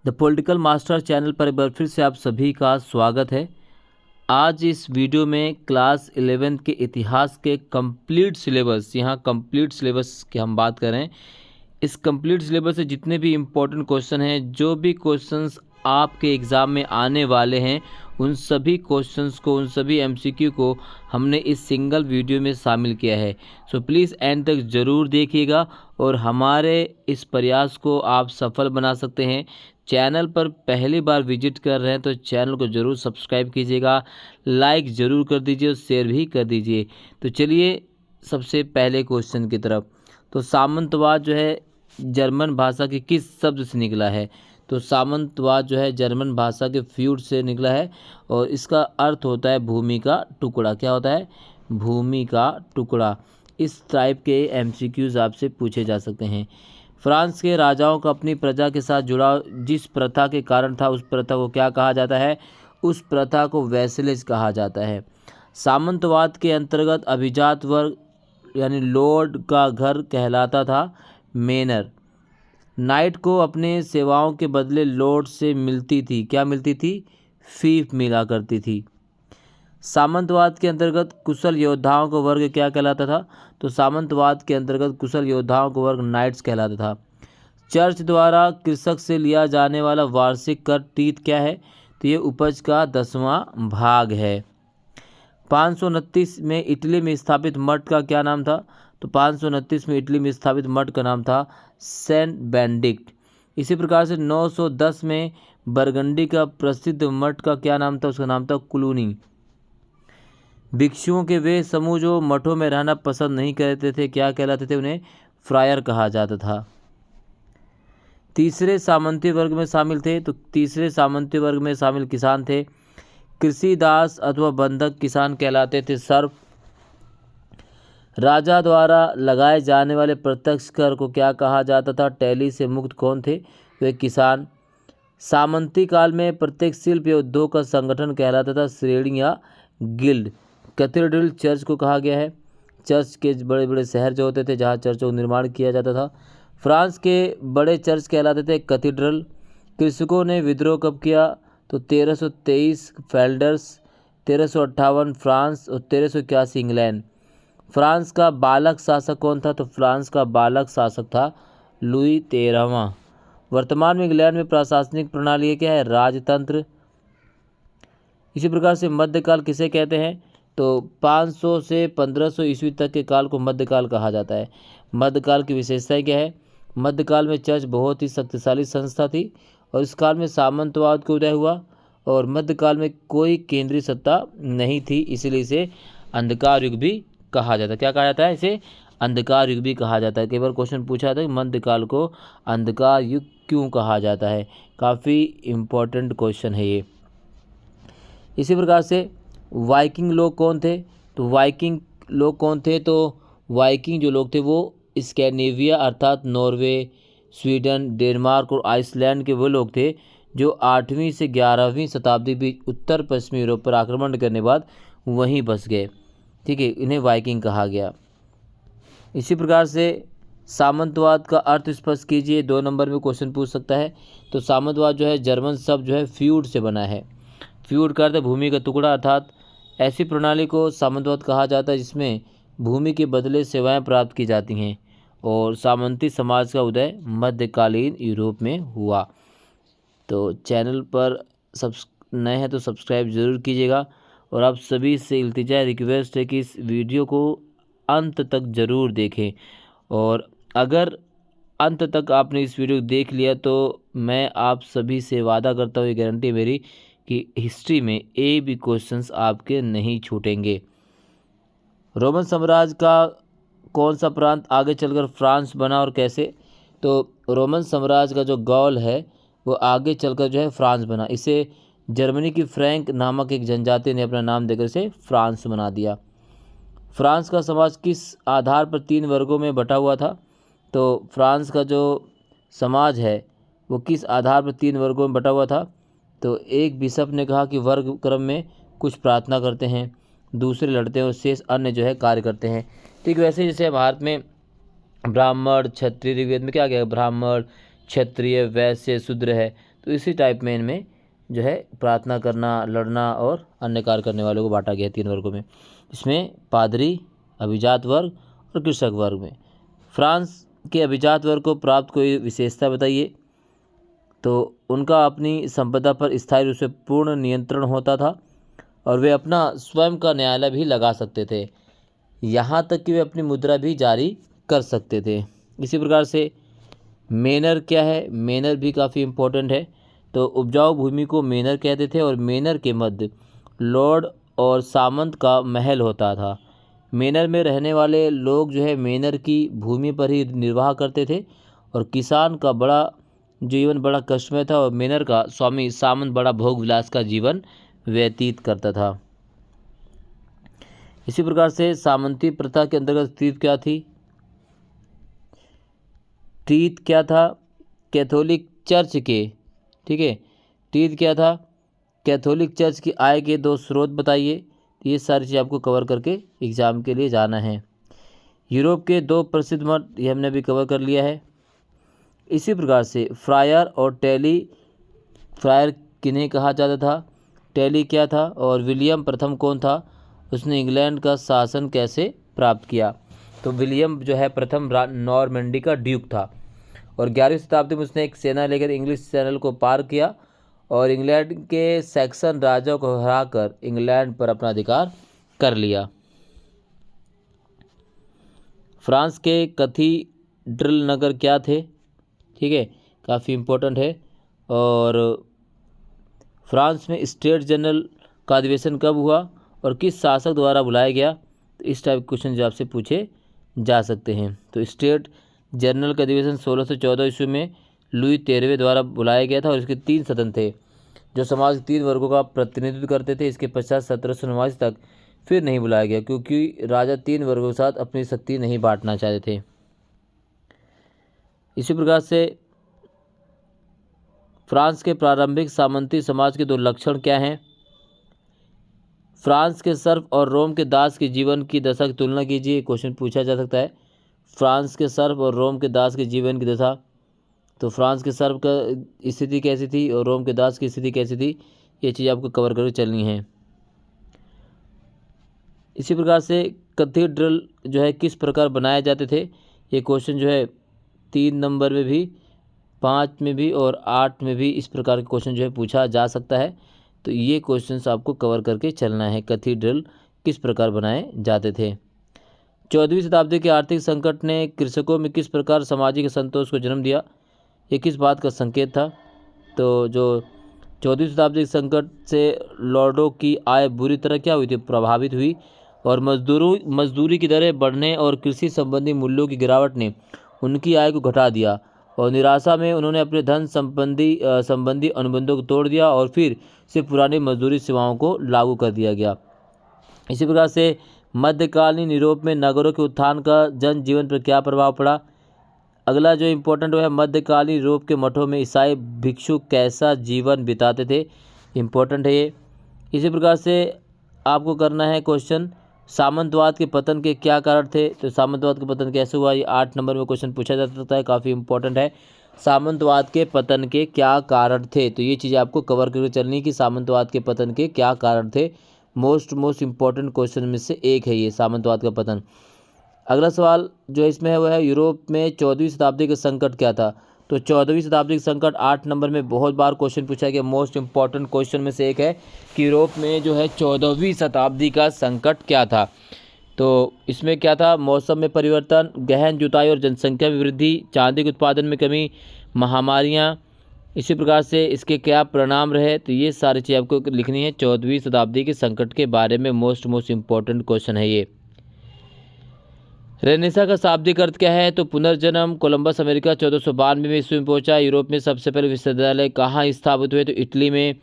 The political master channel पर एक बार फिर से आप सभी का स्वागत है। आज इस वीडियो में क्लास 11 के इतिहास के कंप्लीट सिलेबस, यहाँ कंप्लीट सिलेबस की हम बात करें। इस कंप्लीट सिलेबस से जितने भी इम्पोर्टेंट क्वेश्चन हैं, जो भी क्वेश्चंस आपके एग्ज़ाम में आने वाले हैं, उन सभी क्वेश्चंस को, उन सभी एमसीक्यू को हमने इस सिंगल वीडियो में शामिल किया है। सो प्लीज़ एंड तक ज़रूर देखिएगा और हमारे इस प्रयास को आप सफल बना सकते हैं। चैनल पर पहली बार विजिट कर रहे हैं तो चैनल को ज़रूर सब्सक्राइब कीजिएगा, लाइक ज़रूर कर दीजिए और शेयर भी कर दीजिए। तो चलिए सबसे पहले क्वेश्चन की तरफ। तो सामंतवाद जो है जर्मन भाषा के किस शब्द से निकला है? तो सामंतवाद जो है जर्मन भाषा के फ्यूड से निकला है और इसका अर्थ होता है भूमि का टुकड़ा। क्या होता है? भूमि का टुकड़ा। इस टाइप के एमसीक्यूज आपसे पूछे जा सकते हैं। फ्रांस के राजाओं का अपनी प्रजा के साथ जुड़ाव जिस प्रथा के कारण था, उस प्रथा को क्या कहा जाता है? उस प्रथा को वैसलेज कहा जाता है। सामंतवाद के अंतर्गत अभिजात वर्ग यानी लॉर्ड का घर कहलाता था मेनर। नाइट को अपने सेवाओं के बदले लॉर्ड से मिलती थी। क्या मिलती थी? फीस मिला करती थी। सामंतवाद के अंतर्गत कुशल योद्धाओं का वर्ग क्या कहलाता था? तो सामंतवाद के अंतर्गत कुशल योद्धाओं का वर्ग नाइट्स कहलाता था। चर्च द्वारा कृषक से लिया जाने वाला वार्षिक कर टीथ क्या है? तो ये उपज का 10वां भाग है। 529 में इटली में स्थापित मठ का क्या नाम था? तो 529 में इटली में स्थापित मठ का नाम था सेंट बेनेडिक्ट। इसी प्रकार से 910 में बरगंडी का प्रसिद्ध मठ का क्या नाम था? उसका नाम था कुलूनी। भिक्षुओं के वे समूह जो मठों में रहना पसंद नहीं करते थे, क्या कहलाते थे? उन्हें फ्रायर कहा जाता था। तीसरे सामंती वर्ग में शामिल थे, तो तीसरे सामंती वर्ग में शामिल किसान थे कृषि दास अथवा बंधक किसान कहलाते थे सर्फ। राजा द्वारा लगाए जाने वाले प्रत्यक्ष कर को क्या कहा जाता था? टैली से मुक्त कौन थे? वे किसान। सामंती काल में प्रत्येक शिल्प या उद्योग का संगठन कहलाता था श्रेणी या गिल्ड। कैथेड्रल चर्च को कहा गया है। चर्च के बड़े बड़े शहर जो होते थे जहाँ चर्चों का निर्माण किया जाता था, फ्रांस के बड़े चर्च कहलाते थे कैथेड्रल। कृषकों ने विद्रोह कब किया? तो 1323 फेल्डर्स, 1358 फ्रांस और 1381 इंग्लैंड। फ्रांस का बालक शासक कौन था? तो फ्रांस का बालक शासक था लुई 13वां। वर्तमान में इंग्लैंड में प्रशासनिक प्रणाली क्या है? राजतंत्र। इसी प्रकार से मध्यकाल किसे कहते हैं? तो 500 से 1500 ईस्वी तक के काल को मध्यकाल कहा जाता है। मध्यकाल की विशेषताएं क्या है? मध्यकाल में चर्च बहुत ही शक्तिशाली संस्था थी और इस काल में सामंतवाद का उदय हुआ और मध्यकाल में कोई केंद्रीय सत्ता नहीं थी, इसलिए इसे अंधकार युग भी कहा जाता है। क्या कहा जाता है? इसे अंधकार युग भी कहा जाता है। कई बार क्वेश्चन पूछा था कि मध्यकाल को अंधकार युग क्यों कहा जाता है। काफ़ी इम्पोर्टेंट क्वेश्चन है ये। इसी प्रकार से वाइकिंग लोग कौन थे? तो वाइकिंग लोग कौन थे? तो वाइकिंग जो लोग थे वो स्कैंडिनेविया अर्थात नॉर्वे, स्वीडन, डेनमार्क और आइसलैंड के वो लोग थे जो 8वीं से 11वीं शताब्दी बीच उत्तर पश्चिमी यूरोप पर आक्रमण करने बाद वहीं बस गए। ठीक है, इन्हें वाइकिंग कहा गया। इसी प्रकार से सामंतवाद का अर्थ स्पष्ट कीजिए। 2 नंबर में क्वेश्चन पूछ सकता है। तो सामंतवाद जो है जर्मन शब्द जो है फ्यूड से बना है। फ्यूड का अर्थ भूमि का टुकड़ा, अर्थात ऐसी प्रणाली को सामंतवाद कहा जाता है जिसमें भूमि के बदले सेवाएं प्राप्त की जाती हैं। और सामंती समाज का उदय मध्यकालीन यूरोप में हुआ। तो चैनल पर नए हैं तो सब्सक्राइब ज़रूर कीजिएगा और आप सभी से इल्तिजा रिक्वेस्ट है कि इस वीडियो को अंत तक ज़रूर देखें। और अगर अंत तक आपने इस वीडियो को देख लिया तो मैं आप सभी से वादा करता हूँ, ये गारंटी मेरी, कि हिस्ट्री में एक भी क्वेश्चंस आपके नहीं छूटेंगे। रोमन साम्राज्य का कौन सा प्रांत आगे चलकर फ्रांस बना और कैसे? तो रोमन साम्राज्य का जो गॉल है वो आगे चलकर जो है फ्रांस बना। इसे जर्मनी की फ्रैंक नामक एक जनजाति ने अपना नाम देकर इसे फ्रांस बना दिया। फ्रांस का समाज किस आधार पर 3 वर्गों में बटा हुआ था? तो फ्रांस का जो समाज है वो किस आधार पर 3 वर्गों में बटा हुआ था? तो एक बिशप ने कहा कि वर्ग क्रम में कुछ प्रार्थना करते हैं, दूसरे लड़ते हैं और शेष अन्य जो है कार्य करते हैं। ठीक वैसे जैसे भारत में ब्राह्मण, क्षत्रिय, ऋग्वेद में क्या क्या? ब्राह्मण, क्षत्रिय, वैश्य, शूद्र है। तो इसी टाइप में इनमें जो है प्रार्थना करना, लड़ना और अन्य कार्य करने वालों को बांटा गया 3 वर्गों में। इसमें पादरी, अभिजात वर्ग और कृषक वर्ग में। फ्रांस के अभिजात वर्ग को प्राप्त कोई विशेषता बताइए। तो उनका अपनी संपदा पर स्थायी रूप से पूर्ण नियंत्रण होता था और वे अपना स्वयं का न्यायालय भी लगा सकते थे, यहाँ तक कि वे अपनी मुद्रा भी जारी कर सकते थे। इसी प्रकार से मेनर क्या है, मेनर भी काफ़ी इम्पोर्टेंट है। तो उपजाऊ भूमि को मेनर कहते थे और मेनर के मध्य लॉर्ड और सामंत का महल होता था। मेनर में रहने वाले लोग जो है मेनर की भूमि पर ही निर्वाह करते थे और किसान का बड़ा जीवन बड़ा कष्टमय था और मेनर का स्वामी सामंत बड़ा भोग विलास का जीवन व्यतीत करता था। इसी प्रकार से सामंती प्रथा के अंतर्गत तीर्थ क्या थी? तीर्थ क्या था? कैथोलिक चर्च के, ठीक है, तीर्थ क्या था? कैथोलिक चर्च की आय के 2 स्रोत बताइए। ये सारी चीज़ आपको कवर करके एग्जाम के लिए जाना है। यूरोप के 2 प्रसिद्ध मठ, ये हमने भी कवर कर लिया है। इसी प्रकार से फ्रायर और टेली, फ्रायर किन्हें कहा जाता था, टेली क्या था और विलियम प्रथम कौन था, उसने इंग्लैंड का शासन कैसे प्राप्त किया? तो विलियम जो है प्रथम नॉर्मंडी का ड्यूक था और 11वीं शताब्दी में उसने एक सेना लेकर इंग्लिश चैनल को पार किया और इंग्लैंड के सैक्सन राजाओं को हराकर इंग्लैंड पर अपना अधिकार कर लिया। फ्रांस के कैथीड्रल नगर क्या थे? ठीक है, काफ़ी इम्पोर्टेंट है। और फ्रांस में स्टेट जनरल का अधिवेशन कब हुआ और किस शासक द्वारा बुलाया गया? तो इस टाइप के क्वेश्चन जो आपसे पूछे जा सकते हैं। तो स्टेट जनरल का अधिवेशन 1614 ईस्वी में लुई 13वें द्वारा बुलाया गया था और इसके 3 सदन थे जो समाज के 3 वर्गों का प्रतिनिधित्व करते थे। इसके पश्चात 1789 तक फिर नहीं बुलाया गया क्योंकि राजा 3 वर्गों के साथ अपनी शक्ति नहीं बांटना चाहते थे। इसी प्रकार से फ्रांस के प्रारंभिक सामंती समाज के 2 लक्षण क्या हैं? फ्रांस के सर्फ और रोम के दास के जीवन की दशा की तुलना कीजिए। क्वेश्चन पूछा जा सकता है। फ्रांस के सर्फ और रोम के दास के जीवन की दशा, तो फ्रांस के सर्फ का स्थिति कैसी थी और रोम के दास की स्थिति कैसी थी, ये चीज़ आपको कवर करके चलनी है। इसी प्रकार से कैथीड्रल जो है किस प्रकार बनाए जाते थे, ये क्वेश्चन जो है 3 नंबर में भी, 5 में भी और 8 में भी इस प्रकार के क्वेश्चन जो है पूछा जा सकता है। तो ये क्वेश्चंस आपको कवर करके चलना है, कैथीड्रल किस प्रकार बनाए जाते थे। 14वीं शताब्दी के आर्थिक संकट ने कृषकों में किस प्रकार सामाजिक असंतोष को जन्म दिया? ये किस बात का संकेत था? तो जो 14वीं शताब्दी के संकट से लॉर्डों की आय बुरी तरह क्या हुई थी? प्रभावित हुई और मजदूरी की दरें बढ़ने और कृषि संबंधी मूल्यों की गिरावट ने उनकी आय को घटा दिया और निराशा में उन्होंने अपने धन संबंधी अनुबंधों को तोड़ दिया और फिर से पुरानी मजदूरी सेवाओं को लागू कर दिया गया। इसी प्रकार से मध्यकालीन यूरोप में नगरों के उत्थान का जनजीवन पर क्या प्रभाव पड़ा? अगला जो इम्पोर्टेंट है, मध्यकालीन यूरोप के मठों में ईसाई भिक्षु कैसा जीवन बिताते थे? इम्पोर्टेंट है ये। इसी प्रकार से आपको करना है क्वेश्चन, सामंतवाद के पतन के क्या कारण थे? तो सामंतवाद का पतन कैसे हुआ, ये 8 नंबर में क्वेश्चन पूछा जा सकता है, काफ़ी इंपॉर्टेंट है। सामंतवाद के पतन के क्या कारण थे? तो ये चीज़ें आपको कवर करके चलनी कि सामंतवाद के पतन के क्या कारण थे। मोस्ट इम्पॉर्टेंट क्वेश्चन में से एक है ये, सामंतवाद का पतन। अगला सवाल जो इसमें है वो है, यूरोप में 14वीं शताब्दी का संकट क्या था? तो 14वीं शताब्दी का संकट 8 नंबर में बहुत बार क्वेश्चन पूछा गया। मोस्ट इंपॉर्टेंट क्वेश्चन में से एक है कि यूरोप में जो है 14वीं शताब्दी का संकट क्या था? तो इसमें क्या था? मौसम में परिवर्तन, गहन जुताई और जनसंख्या में वृद्धि, चांदी के उत्पादन में कमी, महामारियाँ। इसी प्रकार से इसके क्या परिणाम रहे? तो ये सारी चीज़ आपको लिखनी है 14वीं शताब्दी के संकट के बारे में। मोस्ट इम्पॉर्टेंट क्वेश्चन है ये। रेनेसा का शाब्दिक अर्थ क्या है? तो पुनर्जन्म। कोलंबस अमेरिका 1492 में ईस्वी में पहुंचा। यूरोप में सबसे पहले विश्वविद्यालय कहाँ स्थापित हुए? तो इटली में।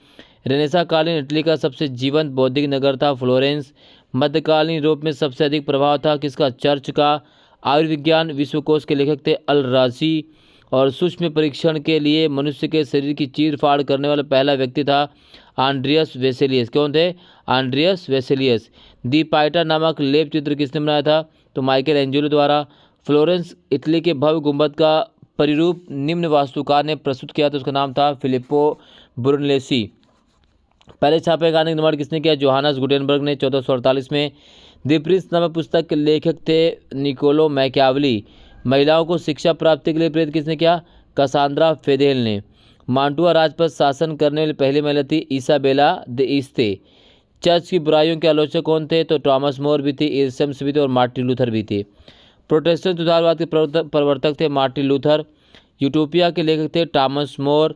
रेनेसा कालीन इटली का सबसे जीवंत बौद्धिक नगर था फ्लोरेंस। मध्यकालीन यूरोप में सबसे अधिक प्रभाव था किसका? चर्च का। आयुर्विज्ञान विश्वकोश के लेखक थे अल राजी और सूक्ष्म परीक्षण के लिए मनुष्य के शरीर की चीर फाड़ करने वाला पहला व्यक्ति था आंड्रियस वेसेलियस। कौन थे? आंड्रियस वेसेलियस। दी पाइटा नामक लेप चित्र किसने बनाया था? तो माइकल एंजेलो द्वारा। फ्लोरेंस इटली के भव्य गुंबद का परिरूप निम्न वास्तुकार ने प्रस्तुत किया? तो उसका नाम था फिलिप्पो ब्रुनलेसी। पहले छापेखाने का निर्माण किसने किया? जोहानस गुटेनबर्ग ने 1448 में। द प्रिंस नामक पुस्तक के लेखक थे निकोलो मैकियावली। महिलाओं को शिक्षा प्राप्ति के लिए प्रेरित किसने किया? कसांद्रा फेदेल ने। मांटुआ राज पर शासन करने वाली पहली महिला थी इसाबेला द ईस्ते। चर्च की बुराइयों के आलोचक कौन थे? तो टॉमस मोर भी थे, इरसम्स भी थे और मार्टिन लूथर भी थे। प्रोटेस्टेंट सुधारवाद के प्रवर्तक थे मार्टिन लूथर। यूटोपिया के लेखक थे टॉमस मोर।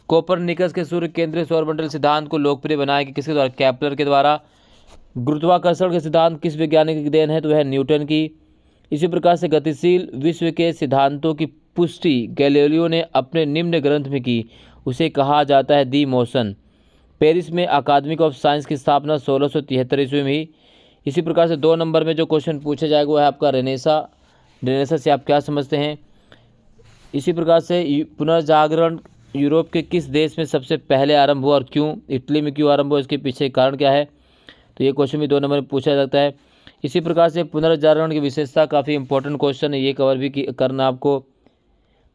कोपरनिकस के सूर्य केंद्रीय सौरमंडल सिद्धांत को लोकप्रिय बनाया कि किसके द्वारा? केपलर के द्वारा। गुरुत्वाकर्षण के सिद्धांत किस वैज्ञानिक की देन है? तो वह न्यूटन की। इसी प्रकार से गतिशील विश्व के सिद्धांतों की पुष्टि गैलीलियो ने अपने निम्न ग्रंथ में की, उसे कहा जाता है दी मोशन। पेरिस में अकादमी ऑफ साइंस की स्थापना 1673 ईस्वी में हुई। इसी प्रकार से 2 नंबर में जो क्वेश्चन पूछा जाएगा वो है आपका रेनेसा से आप क्या समझते हैं। इसी प्रकार से पुनर्जागरण यूरोप के किस देश में सबसे पहले आरंभ हुआ और क्यों? इटली में क्यों आरंभ हुआ, इसके पीछे कारण क्या है? तो ये क्वेश्चन भी 2 नंबर में पूछा जाता है। इसी प्रकार से पुनर्जागरण की विशेषता काफ़ी इंपॉर्टेंट क्वेश्चन है, ये कवर भी करना आपको।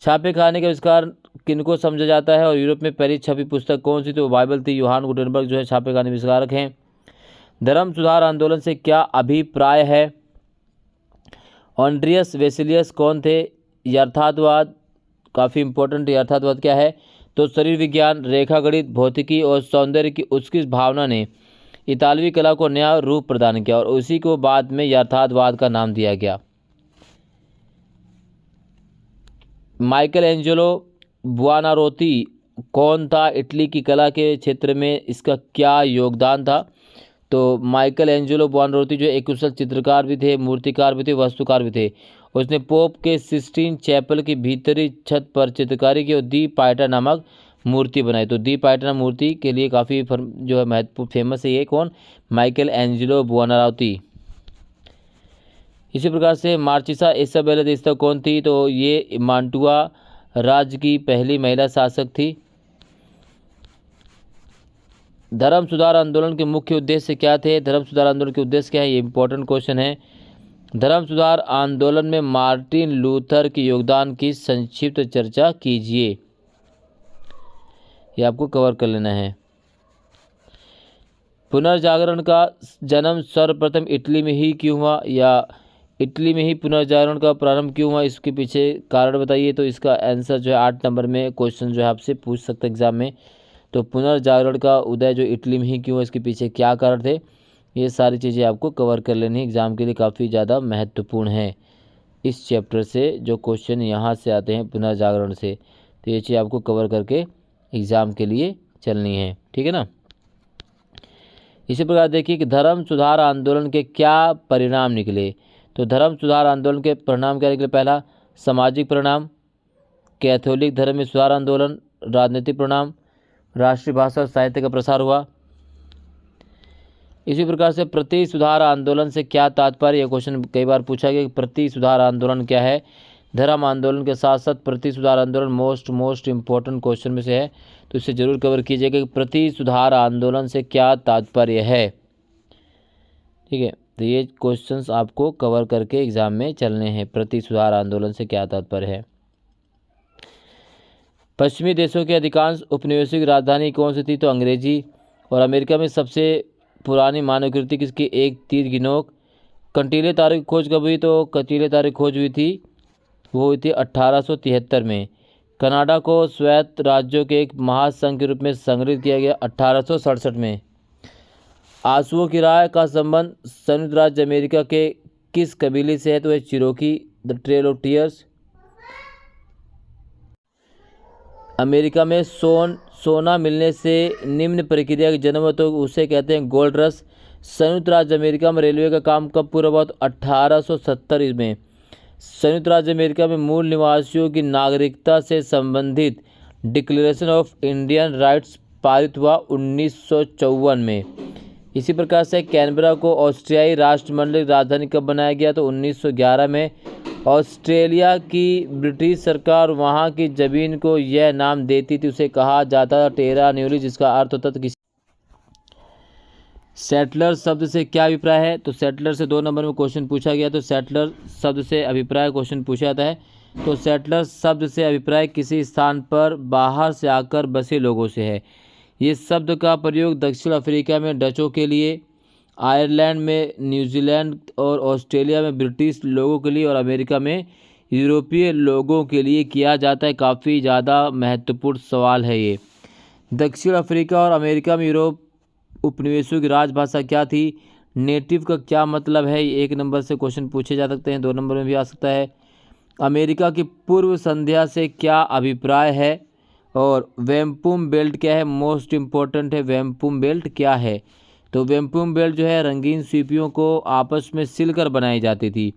छापेखाने के आविष्कार किनको समझा जाता है और यूरोप में पहली छपी पुस्तक कौन सी? तो बाइबल थी। योहान गुटेनबर्ग जो है छापेखाने विस्तारक हैं। धर्म सुधार आंदोलन से क्या अभिप्राय है? ऑन्ड्रियस वेसिलियस कौन थे? यथार्थवाद, काफ़ी इंपॉर्टेंट। यथार्थवाद क्या है? तो शरीर विज्ञान, रेखा गणित, भौतिकी और सौंदर्य की उत्कृष्ट भावना ने इतालवी कला को नया रूप प्रदान किया और उसी को बाद में यथार्थवाद का नाम दिया गया। माइकल एंजेलो बुआनारोती कौन था? इटली की कला के क्षेत्र में इसका क्या योगदान था? तो माइकल एंजेलो बुआनारोती जो एक कुशल चित्रकार भी थे, मूर्तिकार भी थे, वास्तुकार भी थे। उसने पोप के सिस्टीन चैपल की भीतरी छत पर चित्रकारी की और दी पाइटा नामक मूर्ति बनाई। तो दी पाइटा मूर्ति के लिए काफ़ी जो है महत्वपूर्ण फेमस है। ये कौन? Michelangelo Buonarroti. इसी प्रकार से मार्चिसा इसाबेला द ईस्ता कौन थी? तो ये मांटुआ राज्य की पहली महिला शासक थी। धर्म सुधार आंदोलन के मुख्य उद्देश्य क्या थे? धर्म सुधार आंदोलन के उद्देश्य क्या है? ये इंपॉर्टेंट क्वेश्चन है। धर्म सुधार आंदोलन में मार्टिन लूथर के योगदान की संक्षिप्त चर्चा कीजिए, ये आपको कवर कर लेना है। पुनर्जागरण का जन्म सर्वप्रथम इटली में ही क्यों हुआ, या इटली में ही पुनर्जागरण का प्रारंभ क्यों हुआ, इसके पीछे कारण बताइए। तो इसका आंसर जो है 8 नंबर में क्वेश्चन जो है आपसे पूछ सकते एग्जाम में। तो पुनर्जागरण का उदय जो इटली में ही क्यों हुआ, इसके पीछे क्या कारण थे, ये सारी चीज़ें आपको कवर कर लेनी है। एग्ज़ाम के लिए काफ़ी ज़्यादा महत्वपूर्ण है इस चैप्टर से जो क्वेश्चन यहाँ से आते हैं पुनर्जागरण से, तो ये चीज़ आपको कवर करके एग्ज़ाम के लिए चलनी है, ठीक है ना। इसी प्रकार देखिए कि धर्म सुधार आंदोलन के क्या परिणाम निकले। तो धर्म सुधार आंदोलन के परिणाम क्या निकले? पहला, सामाजिक परिणाम, कैथोलिक धर्म में सुधार आंदोलन। राजनीतिक परिणाम, राष्ट्रीय भाषा और साहित्य का प्रसार हुआ। इसी प्रकार से प्रति सुधार आंदोलन से क्या तात्पर्य, यह क्वेश्चन कई बार पूछा गया कि प्रति सुधार आंदोलन क्या है। धर्म आंदोलन के साथ साथ प्रति सुधार आंदोलन मोस्ट इम्पोर्टेंट क्वेश्चन में से है, तो इसे जरूर कवर कीजिएगा कि प्रति सुधार आंदोलन से क्या तात्पर्य है, ठीक है। तो ये क्वेश्चंस आपको कवर करके एग्जाम में चलने हैं। प्रति सुधार आंदोलन से क्या तात्पर्य है। पश्चिमी देशों की अधिकांश उपनिवेशिक राजधानी कौन सी थी? तो अंग्रेजी। और अमेरिका में सबसे पुरानी मानवकृति किसकी? एक तीर की नोक। कंटीले तारे की खोज कब हुई? तो कंटीले तारे की खोज हुई थी, वो हुई थी 1873 में। कनाडा को स्वायत्त राज्यों के एक महासंघ के रूप में संगठित किया गया 1867 में। आंसुओं की राह का संबंध संयुक्त राज्य अमेरिका के किस कबीले से है? तो है Cherokee. The trail of tears. America में सोना मिलने से निम्न प्रक्रिया की जन्म हो तो उसे कहते हैं गोल्ड रश। संयुक्त राज्य अमेरिका में रेलवे का काम कब पूरा हुआ? तो 1870 में। संयुक्त राज्य अमेरिका में मूल निवासियों की नागरिकता से संबंधित डिक्लेरेशन ऑफ इंडियन राइट्स पारित हुआ 1954 में। इसी प्रकार से कैनबरा को ऑस्ट्रियाई राष्ट्रमंडल राजधानी कब बनाया गया? तो 1911 में। ऑस्ट्रेलिया की ब्रिटिश सरकार वहां की ज़मीन को यह नाम देती थी, उसे कहा जाता था टेरा न्यूली, जिसका अर्थ होता था किसी। सेटलर शब्द से क्या अभिप्राय है? तो सेटलर से 2 नंबर में क्वेश्चन पूछा गया, तो सेटलर शब्द से अभिप्राय क्वेश्चन पूछा जाता है तो सेटलर्स शब्द से अभिप्राय किसी स्थान पर बाहर से आकर बसे लोगों से है। ये शब्द का प्रयोग दक्षिण अफ्रीका में डचों के लिए, आयरलैंड में, न्यूजीलैंड और ऑस्ट्रेलिया में ब्रिटिश लोगों के लिए और अमेरिका में यूरोपीय लोगों के लिए किया जाता है। काफ़ी ज़्यादा महत्वपूर्ण सवाल है ये। दक्षिण अफ्रीका और अमेरिका में यूरोप उपनिवेशों की राजभाषा क्या थी? नेटिव का क्या मतलब है? 1 नंबर से क्वेश्चन पूछे जा सकते हैं, 2 नंबर में भी आ सकता है। अमेरिका की पूर्व संध्या से क्या अभिप्राय है? और वैम्पूम बेल्ट क्या है? मोस्ट इम्पोर्टेंट है, वैम्पूम बेल्ट क्या है? तो वैम्पूम बेल्ट जो है रंगीन सीपियों को आपस में सिलकर बनाई जाती थी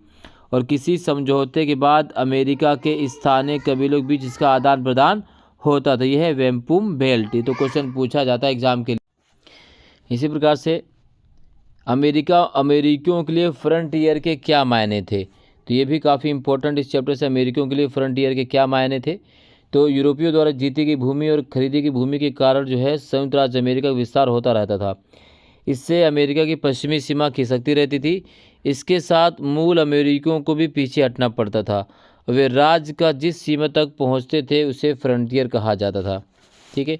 और किसी समझौते के बाद अमेरिका के स्थानीय कबीलों के बीच इसका आदान प्रदान होता था। यह है वैम्पूम बेल्ट। ये तो क्वेश्चन पूछा जाता है एग्जाम के लिए। इसी प्रकार से अमेरिकियों के लिए फ्रंटियर के क्या मायने थे? तो ये भी काफ़ी इंपॉर्टेंट इस चैप्टर से। अमेरिकियों के लिए फ्रंटियर के क्या मायने थे? तो यूरोपियों द्वारा जीती गई भूमि और खरीदी की भूमि के कारण जो है संयुक्त राज्य अमेरिका का विस्तार होता रहता था। इससे अमेरिका की पश्चिमी सीमा खिसकती रहती थी। इसके साथ मूल अमेरिकियों को भी पीछे हटना पड़ता था। वे राज्य का जिस सीमा तक पहुंचते थे उसे फ्रंटियर कहा जाता था। ठीक है,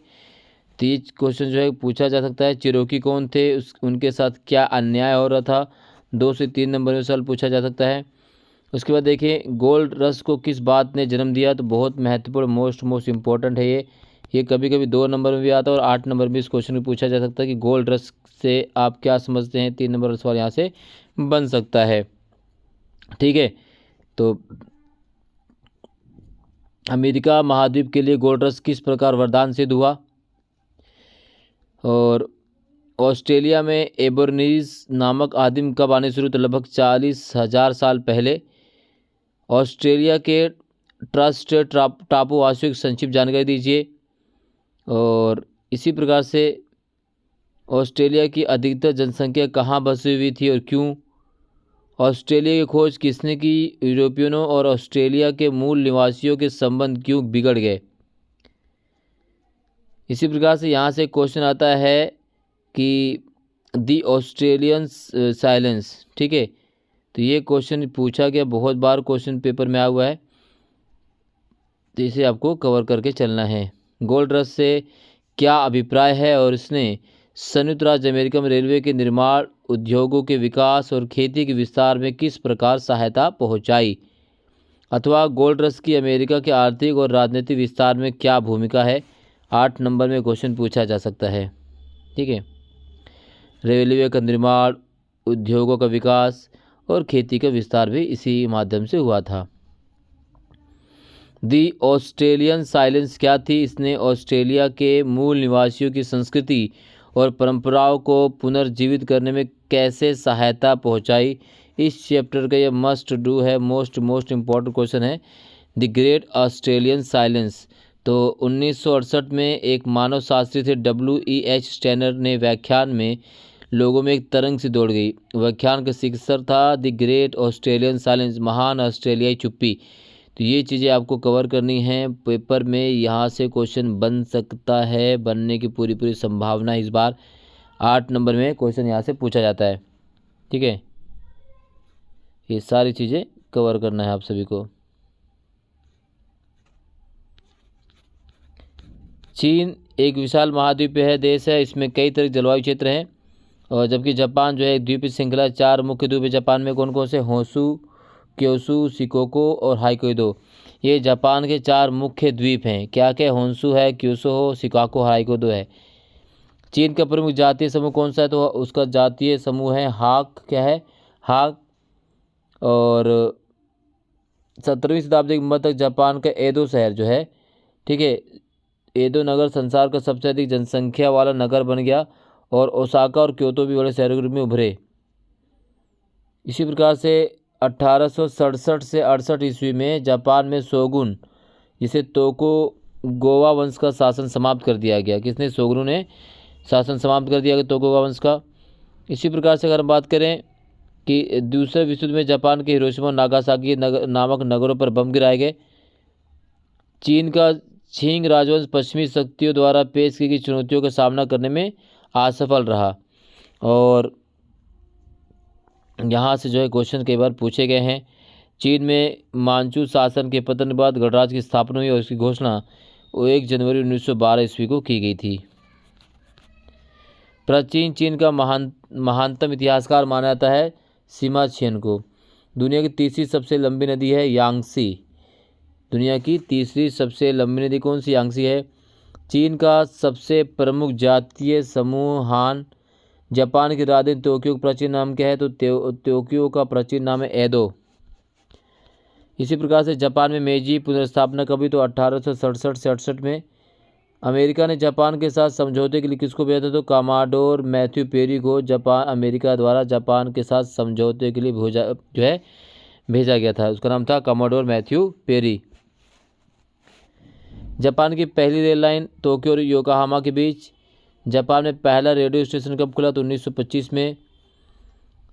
तो ये क्वेश्चन जो है पूछा जा सकता है। चिरोकी कौन थे? उनके साथ क्या अन्याय हो रहा था? 2 से 3 नंबर में सवाल पूछा जा सकता है। उसके बाद देखिए गोल्ड रश को किस बात ने जन्म दिया? तो बहुत महत्वपूर्ण, मोस्ट इम्पोर्टेंट है ये कभी कभी 2 नंबर में भी आता है और 8 नंबर में इस क्वेश्चन में पूछा जा सकता है कि गोल्ड रश से आप क्या समझते हैं। 3 नंबर सवाल यहाँ से बन सकता है। ठीक है, तो अमेरिका महाद्वीप के लिए गोल्ड रश किस प्रकार वरदान सिद्ध हुआ? और ऑस्ट्रेलिया में एबोरिजिन्स नामक आदिम कब आने शुरू? तो लगभग 40,000 साल पहले। ऑस्ट्रेलिया के ट्रस्ट टापू वासियों की संक्षिप्त जानकारी दीजिए। और इसी प्रकार से ऑस्ट्रेलिया की अधिकतर जनसंख्या कहाँ बसी हुई थी और क्यों? ऑस्ट्रेलिया की खोज किसने की? यूरोपियनों और ऑस्ट्रेलिया के मूल निवासियों के संबंध क्यों बिगड़ गए? इसी प्रकार से यहाँ से क्वेश्चन आता है कि दी ऑस्ट्रेलियन साइलेंस। ठीक है, तो ये क्वेश्चन पूछा गया, बहुत बार क्वेश्चन पेपर में आया हुआ है, तो इसे आपको कवर करके चलना है। गोल्ड रश से क्या अभिप्राय है और इसने संयुक्त राज्य अमेरिका में रेलवे के निर्माण, उद्योगों के विकास और खेती के विस्तार में किस प्रकार सहायता पहुंचाई? अथवा गोल्ड रश की अमेरिका के आर्थिक और राजनीतिक विस्तार में क्या भूमिका है? 8 नंबर में क्वेश्चन पूछा जा सकता है। ठीक है, रेलवे का निर्माण, उद्योगों का विकास और खेती का विस्तार भी इसी माध्यम से हुआ था। दी ऑस्ट्रेलियन साइलेंस क्या थी? इसने ऑस्ट्रेलिया के मूल निवासियों की संस्कृति और परंपराओं को पुनर्जीवित करने में कैसे सहायता पहुंचाई? इस चैप्टर का ये मस्ट डू है, मोस्ट इम्पॉर्टेंट क्वेश्चन है। The great Australian silence. तो 1968 में एक मानव शास्त्री थे WEH स्टेनर ने व्याख्यान में लोगों में एक तरंग सी दौड़ गई। व्याख्यान का शीर्षक था द ग्रेट ऑस्ट्रेलियन साइलेंस, महान ऑस्ट्रेलियाई चुप्पी। तो ये चीज़ें आपको कवर करनी है पेपर में। यहाँ से क्वेश्चन बन सकता है, बनने की पूरी संभावना इस बार। 8 नंबर में क्वेश्चन यहाँ से पूछा जाता है। ठीक है, ये सारी चीज़ें कवर करना है आप सभी को। चीन एक विशाल महाद्वीप है, देश है, इसमें कई तरह के जलवायु क्षेत्र हैं। और जबकि जापान जो है एक द्वीपीय श्रृंखला, 4 मुख्य द्वीप है जापान में। कौन कौन से? होंशु, क्योशु, शिकोको और हाइकोइदो। ये जापान के 4 मुख्य द्वीप हैं। क्या क्या? होंशु है, क्योशु हो, शिकाको, हाइकोइदो है। चीन का प्रमुख जातीय समूह कौन सा है? तो उसका जातीय समूह है हाक। क्या है? हाक। और 17वीं शताब्दी के मध्य तक जापान का एदो शहर जो है, ठीक है, एदो नगर संसार का सबसे अधिक जनसंख्या वाला नगर बन गया और ओसाका और क्योतो भी बड़े शहरों के रूप में उभरे। इसी प्रकार से 1867 से 68 ईस्वी में जापान में शोगुन, जिसे तोकुगावा वंश का शासन समाप्त कर दिया गया। किसने? शोगुन ने शासन समाप्त कर दिया गया तोकुगावा वंश का। इसी प्रकार से अगर हम बात करें कि दूसरे विश्व युद्ध में जापान के हिरोशिमा और नागासाकी नामक नगरों पर बम गिराए गए। चीन का छिंग राजवंश पश्चिमी शक्तियों द्वारा पेश की गई चुनौतियों का सामना करने में असफल रहा। और यहाँ से जो है क्वेश्चन कई बार पूछे गए हैं। चीन में मांचू शासन के पतन के बाद गणराज्य की स्थापना हुई और इसकी घोषणा 1 जनवरी 1912 ईस्वी को की गई थी। प्राचीन चीन का महानतम इतिहासकार माना जाता है सिमा छिन को। दुनिया की तीसरी सबसे लंबी नदी है यांगसी। दुनिया की तीसरी सबसे लंबी नदी कौन सी? यांगसी है। चीन का सबसे प्रमुख जातीय समूह हान। जापान की राजधानी टोक्यो का प्राचीन नाम क्या है? तो टोक्यो का प्राचीन नाम है एडो। इसी प्रकार से जापान में मेजी पुनर्स्थापना कभी? तो 1867 से 68 में। अमेरिका ने जापान के साथ समझौते के लिए किसको भेजा था? तो कमांडोर मैथ्यू पेरी को अमेरिका द्वारा जापान के साथ समझौते के लिए भेजा गया था। उसका नाम था कमांडोर मैथ्यू पेरी। जापान की पहली रेल लाइन टोक्यो और योकोहामा के बीच। जापान में पहला रेडियो स्टेशन कब खुला? तो 1925 में।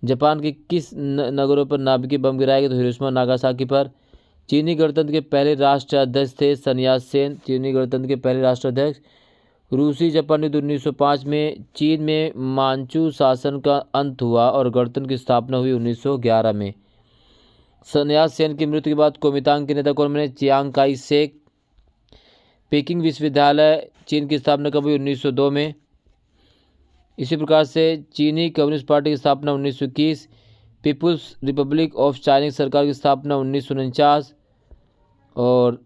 जापान के किस नगरों पर नाभिकीय बम गिराया गया? तो हिरोशिमा नागासाकी पर। चीनी गणतंत्र के पहले राष्ट्राध्यक्ष थे सन यात सेन। चीनी गणतंत्र के पहले राष्ट्राध्यक्ष। रूसी जापान युद्ध 1905 में। चीन में मांचू शासन का अंत हुआ और गणतंत्र की स्थापना हुई 1911 में। सन यात सेन की मृत्यु के बाद कोमितांग के नेता कौन बने? Chiang Kai Shek. पेकिंग विश्वविद्यालय चीन की स्थापना कब हुई? 1902 में। इसी प्रकार से चीनी कम्युनिस्ट पार्टी की स्थापना 1921। पीपुल्स रिपब्लिक ऑफ चाइना की सरकार की स्थापना 1949। और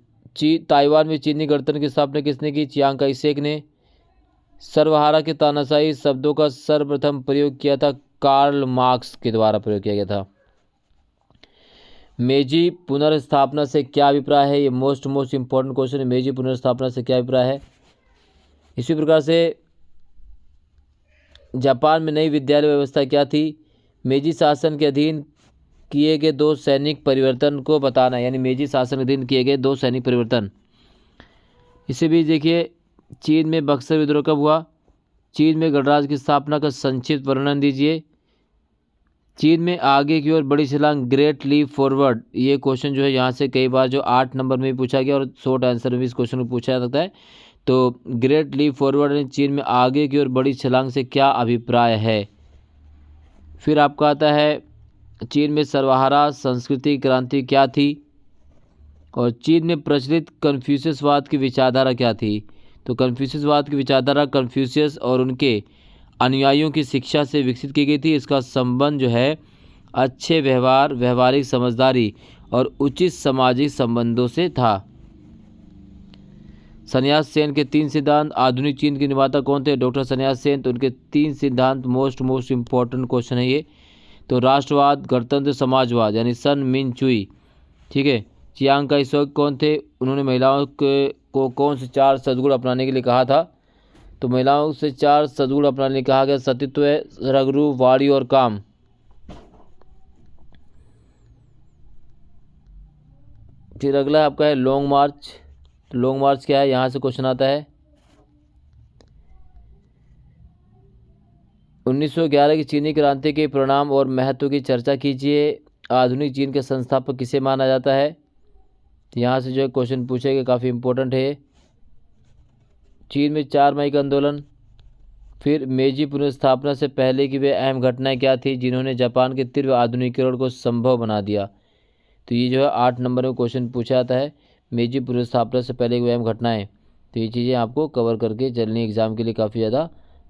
ताइवान में चीनी गणतंत्र की स्थापना किसने की? चियांग काई शेक ने। सर्वहारा के तानाशाही शब्दों का सर्वप्रथम प्रयोग किया था कार्ल मार्क्स के द्वारा प्रयोग किया गया था। मेजी पुनर्स्थापना से क्या अभिप्राय है? ये मोस्ट इंपॉर्टेंट क्वेश्चन है। मेजी पुनर्स्थापना से क्या अभिप्राय है? इसी प्रकार से जापान में नई विद्यालय व्यवस्था क्या थी? मेजी शासन के अधीन किए गए 2 सैनिक परिवर्तन को बताना, यानी मेजी शासन के अधीन किए गए 2 सैनिक परिवर्तन। इसी बीच देखिए, चीन में बक्सर विद्रोह कब हुआ? चीन में गणराज्य की स्थापना का संक्षिप्त वर्णन दीजिए। चीन में आगे की ओर बड़ी छलांग ग्रेट लीप फॉरवर्ड। ये क्वेश्चन जो है यहाँ से कई बार जो 8 नंबर में भी पूछा गया और शॉर्ट आंसर में भी इस क्वेश्चन को पूछा जा सकता है। तो ग्रेट लीप फॉरवर्ड यानी चीन में आगे की ओर बड़ी छलांग से क्या अभिप्राय है? फिर आपका आता है चीन में सर्वहारा संस्कृति क्रांति क्या थी? और चीन में प्रचलित कन्फ्यूशियसवाद की विचारधारा क्या थी? तो कन्फ्यूशियसवाद की विचारधारा कन्फ्यूशियस और उनके अनुयायियों की शिक्षा से विकसित की गई थी। इसका संबंध जो है अच्छे व्यवहार, व्यवहारिक समझदारी और उचित सामाजिक संबंधों से था। सन यात सेन के 3 सिद्धांत आधुनिक चीन के निर्माता कौन थे? डॉक्टर सन यात सेन। तो उनके 3 सिद्धांत मोस्ट इंपॉर्टेंट क्वेश्चन है ये। तो राष्ट्रवाद, गणतंत्र, समाजवाद, यानी सन मिन चुई। ठीक है। चियांग काई शेक कौन थे? उन्होंने महिलाओं को कौन से 4 सद्गुण अपनाने के लिए कहा था? तो महिलाओं से 4 सद्गुण अपनाने के लिए कहा गया। सतीत्व, रगरू, वाणी और काम। फिर अगला आपका है लॉन्ग मार्च। तो लॉन्ग मार्च क्या है? यहाँ से क्वेश्चन आता है। 1911 की चीनी क्रांति के परिणाम और महत्व की चर्चा कीजिए। आधुनिक चीन के संस्थापक किसे माना जाता है? तो यहाँ से जो है क्वेश्चन पूछेगा, काफ़ी इंपॉर्टेंट है। चीन में 4 मई का आंदोलन। फिर मेजी पुनर्स्थापना से पहले की वे अहम घटनाएं क्या थी जिन्होंने जापान के तीव्र आधुनिकीकरण को संभव बना दिया? तो ये जो है 8 नंबर में क्वेश्चन पूछा जाता है। मेजी पुनर्स्थापना से पहले की अहम घटनाएं। तो ये चीज़ें आपको कवर करके चलनी एग्ज़ाम के लिए काफ़ी ज़्यादा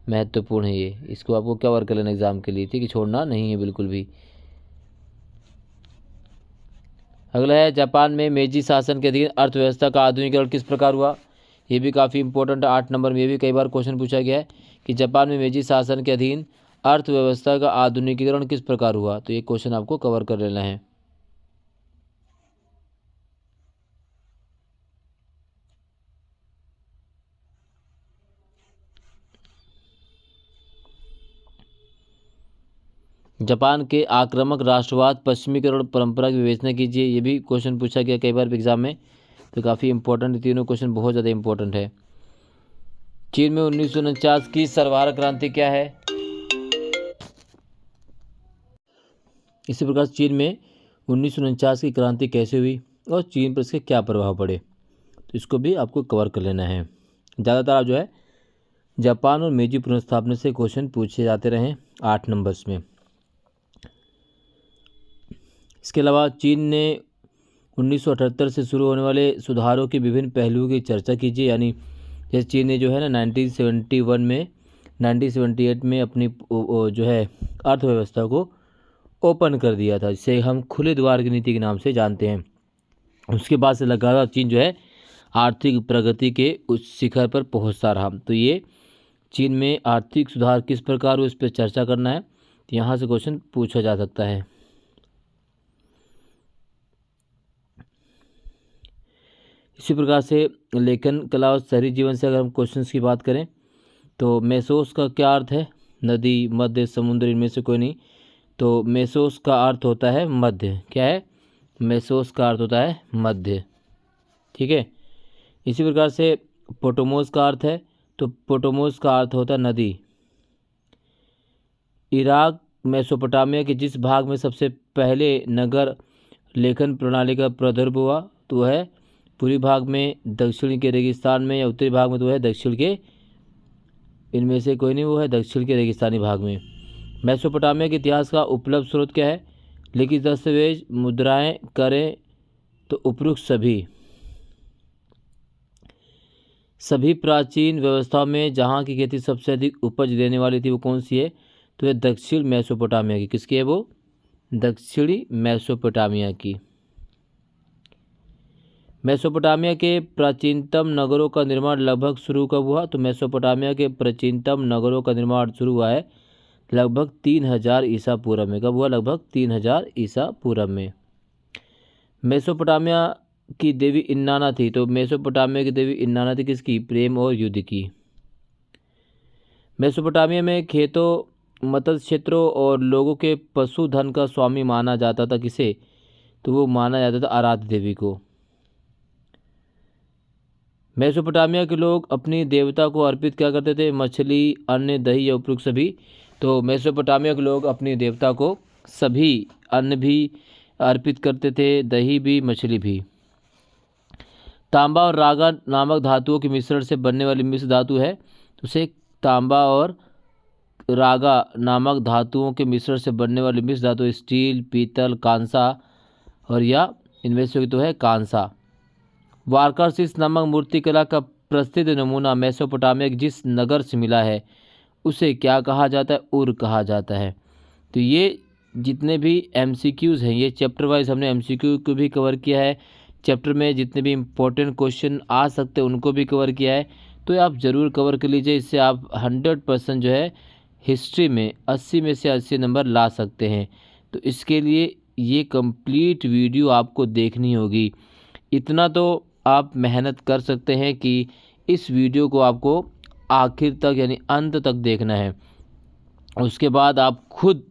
महत्वपूर्ण है। ये इसको आपको कवर कर लेना एग्ज़ाम के लिए, ठीक है, छोड़ना नहीं है बिल्कुल भी। अगला है जापान में मेजी शासन के अधीन अर्थव्यवस्था का आधुनिकीकरण किस प्रकार हुआ? ये भी काफ़ी इंपॉर्टेंट है। 8 नंबर में ये भी कई बार क्वेश्चन पूछा गया है कि जापान में मेजी शासन के अधीन अर्थव्यवस्था का आधुनिकीकरण किस प्रकार हुआ? तो ये क्वेश्चन आपको कवर कर लेना है। जापान के आक्रामक राष्ट्रवाद पश्चिमीकरण परंपरा की विवेचना कीजिए। ये भी क्वेश्चन पूछा गया कई बार एग्जाम में, तो काफ़ी इंपॉर्टेंट, तीनों क्वेश्चन बहुत ज़्यादा इंपॉर्टेंट है। चीन में 1949 की सर्वहारा क्रांति क्या है? इसी प्रकार चीन में 1949 की क्रांति कैसे हुई और चीन पर इसके क्या प्रभाव पड़े, तो इसको भी आपको कवर कर लेना है। ज़्यादातर आप जो है जापान और मेजी पुनर्स्थापना से क्वेश्चन पूछे जाते रहे 8 नंबर्स में। इसके अलावा चीन ने 1978 से शुरू होने वाले सुधारों के विभिन्न पहलुओं की चर्चा कीजिए। यानी जैसे चीन ने जो है ना 1971 में 1978 में अपनी जो है अर्थव्यवस्था को ओपन कर दिया था, जिसे हम खुले द्वार की नीति के नाम से जानते हैं। उसके बाद से लगातार चीन जो है आर्थिक प्रगति के उच्च शिखर पर पहुंचता रहा। तो ये चीन में आर्थिक सुधार किस प्रकार हुए, इस पर चर्चा करना है। तो यहाँ से क्वेश्चन पूछा जा सकता है। इसी प्रकार से लेखन कला और शहरी जीवन से अगर हम क्वेश्चंस की बात करें तो मेसोस का क्या अर्थ है? नदी, मध्य, समुद्र, इनमें से कोई नहीं। तो मेसोस का अर्थ होता है मध्य। क्या है? मेसोस का अर्थ होता है मध्य। ठीक है। इसी प्रकार से पोटोमोस का अर्थ है, तो पोटोमोस का अर्थ होता है नदी। इराक मेसोपोटामिया के जिस भाग में सबसे पहले नगर लेखन प्रणाली का प्रादुर्भाव हुआ तो वह है पूर्वी भाग में, दक्षिण के रेगिस्तान में, या उत्तरी भाग में तो है दक्षिण के, इनमें से कोई नहीं, वो है दक्षिण के रेगिस्तानी भाग में। मेसोपोटामिया के इतिहास का उपलब्ध स्रोत क्या है? लिखित दस्तावेज, मुद्राएं करें तो उपरोक्त सभी प्राचीन व्यवस्थाओं में जहाँ की खेती सबसे अधिक उपज देने वाली थी वो कौन सी है? तो ये दक्षिण मेसोपोटामिया की। किसकी है वो? दक्षिणी मेसोपोटामिया की। मेसोपोटामिया के प्राचीनतम नगरों का निर्माण लगभग शुरू कब हुआ? तो मेसोपोटामिया के प्राचीनतम नगरों का निर्माण शुरू हुआ है लगभग 3000 ईसा पूर्व में। कब हुआ? लगभग 3000 ईसा पूर्व में। मेसोपोटामिया की देवी इन्नाना थी, तो मेसोपोटामिया की देवी इन्नाना थी किसकी? प्रेम और युद्ध की। मेसोपोटामिया में खेतों, मत्स्य क्षेत्रों और लोगों के पशुधन का स्वामी माना जाता था। किसे? तो वो माना जाता था आराध्य देवी को। मेसोपोटामिया के लोग अपनी देवता को अर्पित क्या करते थे? मछली, अन्न, दही या उपरोक्त सभी। तो मेसोपोटामिया के लोग अपनी देवता को सभी अन्न भी अर्पित करते थे, दही भी, मछली भी। तांबा और रागा नामक धातुओं के मिश्रण से बनने वाली मिश्र धातु है, तो उसे तांबा और रागा नामक धातुओं के मिश्रण से बनने वाली मिश्र धातु स्टील, पीतल, कांसा और या इनमें से तो है कांसा। वारकारसिस नामक मूर्तिकला का प्रसिद्ध नमूना मेसोपोटामिया के जिस नगर से मिला है उसे क्या कहा जाता है? उर कहा जाता है। तो ये जितने भी MCQs हैं, ये चैप्टर वाइज हमने MCQ को भी कवर किया है। चैप्टर में जितने भी इम्पोर्टेंट क्वेश्चन आ सकते हैं उनको भी कवर किया है। तो आप ज़रूर कवर कर लीजिए, इससे आप 100% जो है हिस्ट्री में 80 में से 80 नंबर ला सकते हैं। तो इसके लिए ये कंप्लीट वीडियो आपको देखनी होगी। इतना तो आप मेहनत कर सकते हैं कि इस वीडियो को आपको आखिर तक यानी अंत तक देखना है। उसके बाद आप खुद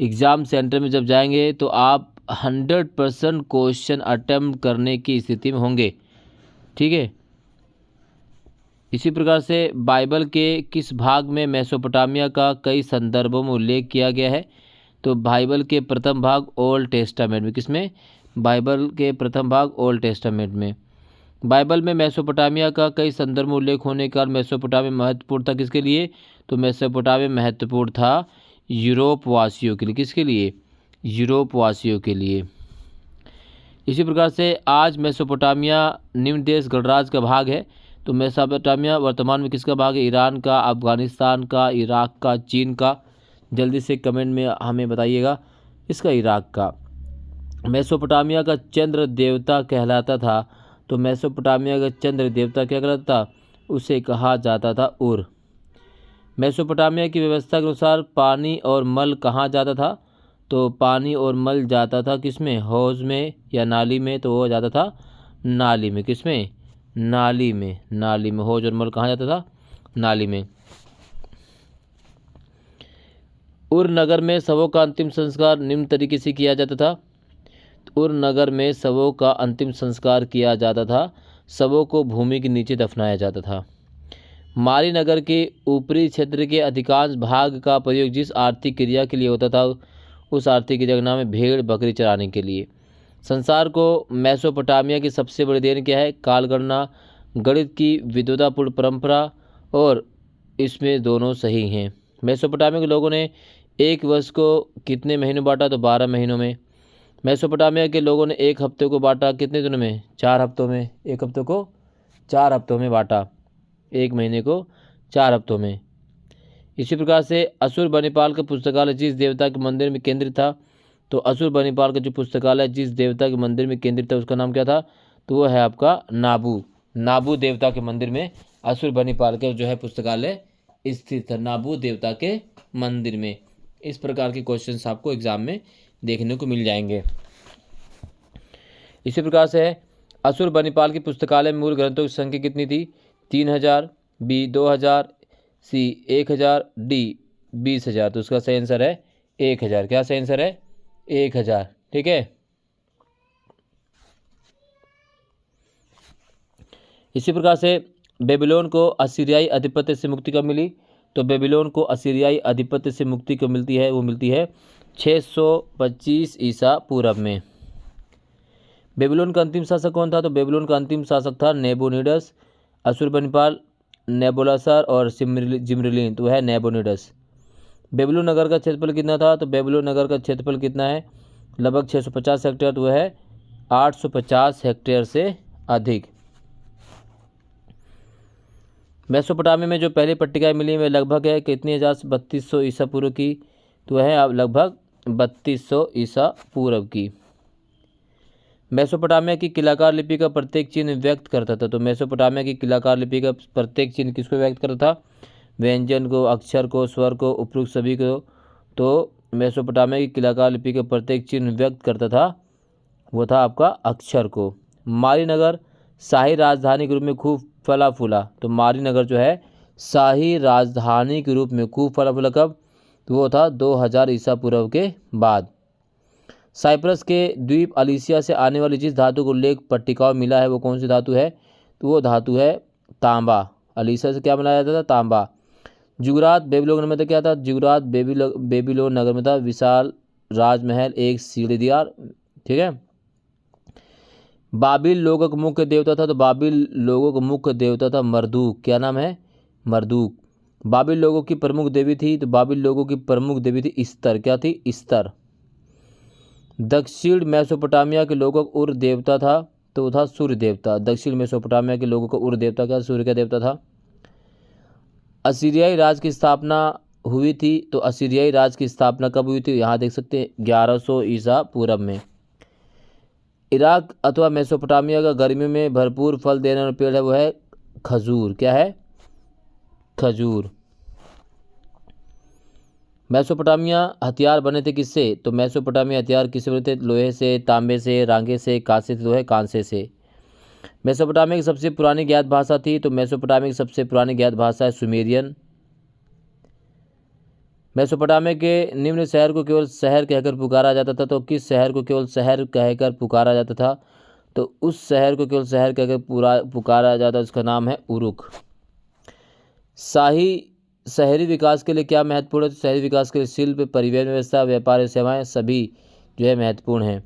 एग्ज़ाम सेंटर में जब जाएंगे तो आप 100% क्वेश्चन अटेम्प्ट करने की स्थिति में होंगे। ठीक है। इसी प्रकार से बाइबल के किस भाग में मेसोपोटामिया का कई संदर्भों में उल्लेख किया गया है? तो बाइबल के प्रथम भाग ओल्ड टेस्टामेंट में। किसमें? बाइबल के प्रथम भाग ओल्ड टेस्टामेंट में। बाइबल में मेसोपोटामिया का कई संदर्भ में उल्लेख होने का मेसोपोटामिया महत्वपूर्ण था किसके लिए? तो मेसोपोटामिया महत्वपूर्ण था यूरोप वासियों के लिए। किसके लिए? यूरोप वासियों के लिए। इसी प्रकार से आज मेसोपोटामिया निम्न देश गणराज्य का भाग है। तो मेसोपोटामिया वर्तमान में किसका भाग है? ईरान का, अफगानिस्तान का, इराक का, चीन का। जल्दी से कमेंट में हमें बताइएगा। इसका इराक का। मेसोपोटामिया का चंद्र देवता कहलाता था। तो मेसोपोटामिया का चंद्र देवता क्या कहलाता था? उसे कहा जाता था उर। मेसोपोटामिया की व्यवस्था के अनुसार पानी और मल कहाँ जाता था? तो पानी और मल जाता था किसमें? हौज में या नाली में। तो वो जाता था नाली में। किसमें? नाली में। नाली में हौज और मल कहाँ जाता था? नाली में। उर नगर में शवों का अंतिम संस्कार निम्न तरीके से किया जाता था। उर नगर में शवों का अंतिम संस्कार किया जाता था। शवों को भूमि के नीचे दफनाया जाता था। माली नगर के ऊपरी क्षेत्र के अधिकांश भाग का प्रयोग जिस आर्थिक क्रिया के लिए होता था उस आर्थिक क्रिया का नाम है भेड़ बकरी चराने के लिए। संसार को मेसोपोटामिया की सबसे बड़ी देन क्या है? कालगणना, गणित की विद्वतापूर्ण परंपरा, और इसमें दोनों सही हैं। मेसोपोटामिया के लोगों ने एक वर्ष को कितने महीनों बांटा? तो 12 महीनों में। मेसोपोटामिया के लोगों ने एक हफ्ते को बांटा कितने दिनों में? 4 हफ्तों में। एक हफ्ते को 4 हफ्तों में बांटा, एक महीने को 4 हफ्तों में। इसी प्रकार से असुर बनिपाल का पुस्तकालय जिस देवता के मंदिर में केंद्रित था, तो असुर बनिपाल का जो पुस्तकालय जिस देवता के मंदिर में केंद्रित था उसका नाम क्या था? तो वो है आपका नाबू। नाबू देवता के मंदिर में असुर बनिपाल का जो है पुस्तकालय स्थित था, नाबू देवता के मंदिर में। इस प्रकार के क्वेश्चंस आपको एग्जाम में देखने को मिल जाएंगे। इसी प्रकार से है असुर बनिपाल की पुस्तकालय में मूल ग्रंथों की संख्या कितनी थी? 3000, बी 2000, सी 1000, डी 20,000। तो उसका सही आंसर है 1000। क्या सही आंसर है? 1000। ठीक है। इसी प्रकार से बेबीलोन को असीरियाई आधिपत्य से मुक्ति कब मिली? तो बेबीलोन को असीरियाई आधिपत्य से मुक्ति कब मिलती है? वो मिलती है 625 ईसा पूर्व में। बेबीलोन का अंतिम शासक कौन था? तो बेबीलोन का अंतिम शासक था नेबोनिडस। अशुरबनिपाल, नेबुलासर और जिम्रिलीन, तो है नेबोनिडस। बेबीलोन नगर का क्षेत्रफल कितना था? तो बेबीलोन नगर का क्षेत्रफल कितना है? लगभग 650 हेक्टेयर, तो है 850 हेक्टेयर से अधिक। मेसोपोटामिया में जो पहली पट्टिकाएं मिली वे लगभग है कितनी 3200 ईसा पूर्व की? तो है अब लगभग 3200 ईसा पूर्व की। मेसोपोटामिया की किलाकार लिपि का प्रत्येक चिन्ह व्यक्त करता था। तो मेसोपोटामिया की किलाकार लिपि का प्रत्येक चिन्ह किसको व्यक्त करता था? व्यंजन को, अक्षर को, स्वर को, उपयुक्त सभी को। तो मेसोपोटामिया की किलाकार लिपि का प्रत्येक चिन्ह व्यक्त करता था, वो था आपका अक्षर को। मारीनगर शाही राजधानी के रूप में खूब फला फूला। तो मारीनगर जो है शाही राजधानी के रूप में खूब फला फूला कब? तो वो था 2000 ईसा पूर्व के बाद। साइप्रस के द्वीप अलीसिया से आने वाली जिस धातु को उल्लेख पट्टिकाओं में मिला है वो कौन सी धातु है? तो वो धातु है तांबा। अलीसिया से क्या बनाया जाता था? तांबा। जुगरात बेबीलोन में था क्या था? जुगरात बेबीलोन नगर में था विशाल राजमहल, एक सीढ़ीदार। ठीक है। बाबिल लोगों का मुख्य देवता था। तो बाबिल लोगों का मुख्य देवता था मरदूक। क्या नाम है? मरदूक। बाबिल लोगों की प्रमुख देवी थी। तो बाबिल लोगों की प्रमुख देवी थी इस्तर। क्या थी? इस्तर। दक्षिण मेसोपोटामिया के लोगों का उर देवता था, तो वो था सूर्य देवता। दक्षिण मेसोपोटामिया के लोगों का उर देवता क्या? सूर्य का देवता था। असीरियाई राज की स्थापना हुई थी। तो असीरियाई राज की स्थापना कब हुई थी? यहाँ देख सकते हैं 1100 ईसा पूर्व में। इराक अथवा मेसोपोटामिया का गर्मियों में भरपूर फल देने वाला पेड़ है वो है खजूर। क्या है? खजूर। मेसोपोटामिया हथियार बने थे किससे? तो मेसोपोटामिया हथियार किससे बने थे? लोहे से, तांबे से, रांगे से, कांसे से, तो है कांसे से। मेसोपोटामिया की सबसे पुरानी ज्ञात भाषा थी। तो मेसोपोटामिया की सबसे पुरानी ज्ञात भाषा है सुमेरियन। मेसोपोटामिया के निम्न शहर को केवल शहर कहकर पुकारा जाता था। तो किस शहर को केवल शहर कहकर पुकारा जाता था? तो उस शहर को केवल शहर कहकर पुकारा जाता, उसका नाम है उरुक। शाही शहरी विकास के लिए क्या महत्वपूर्ण है? तो शहरी विकास के लिए शिल्प, परिवहन व्यवस्था, व्यापार सेवाएं सभी जो है महत्वपूर्ण हैं।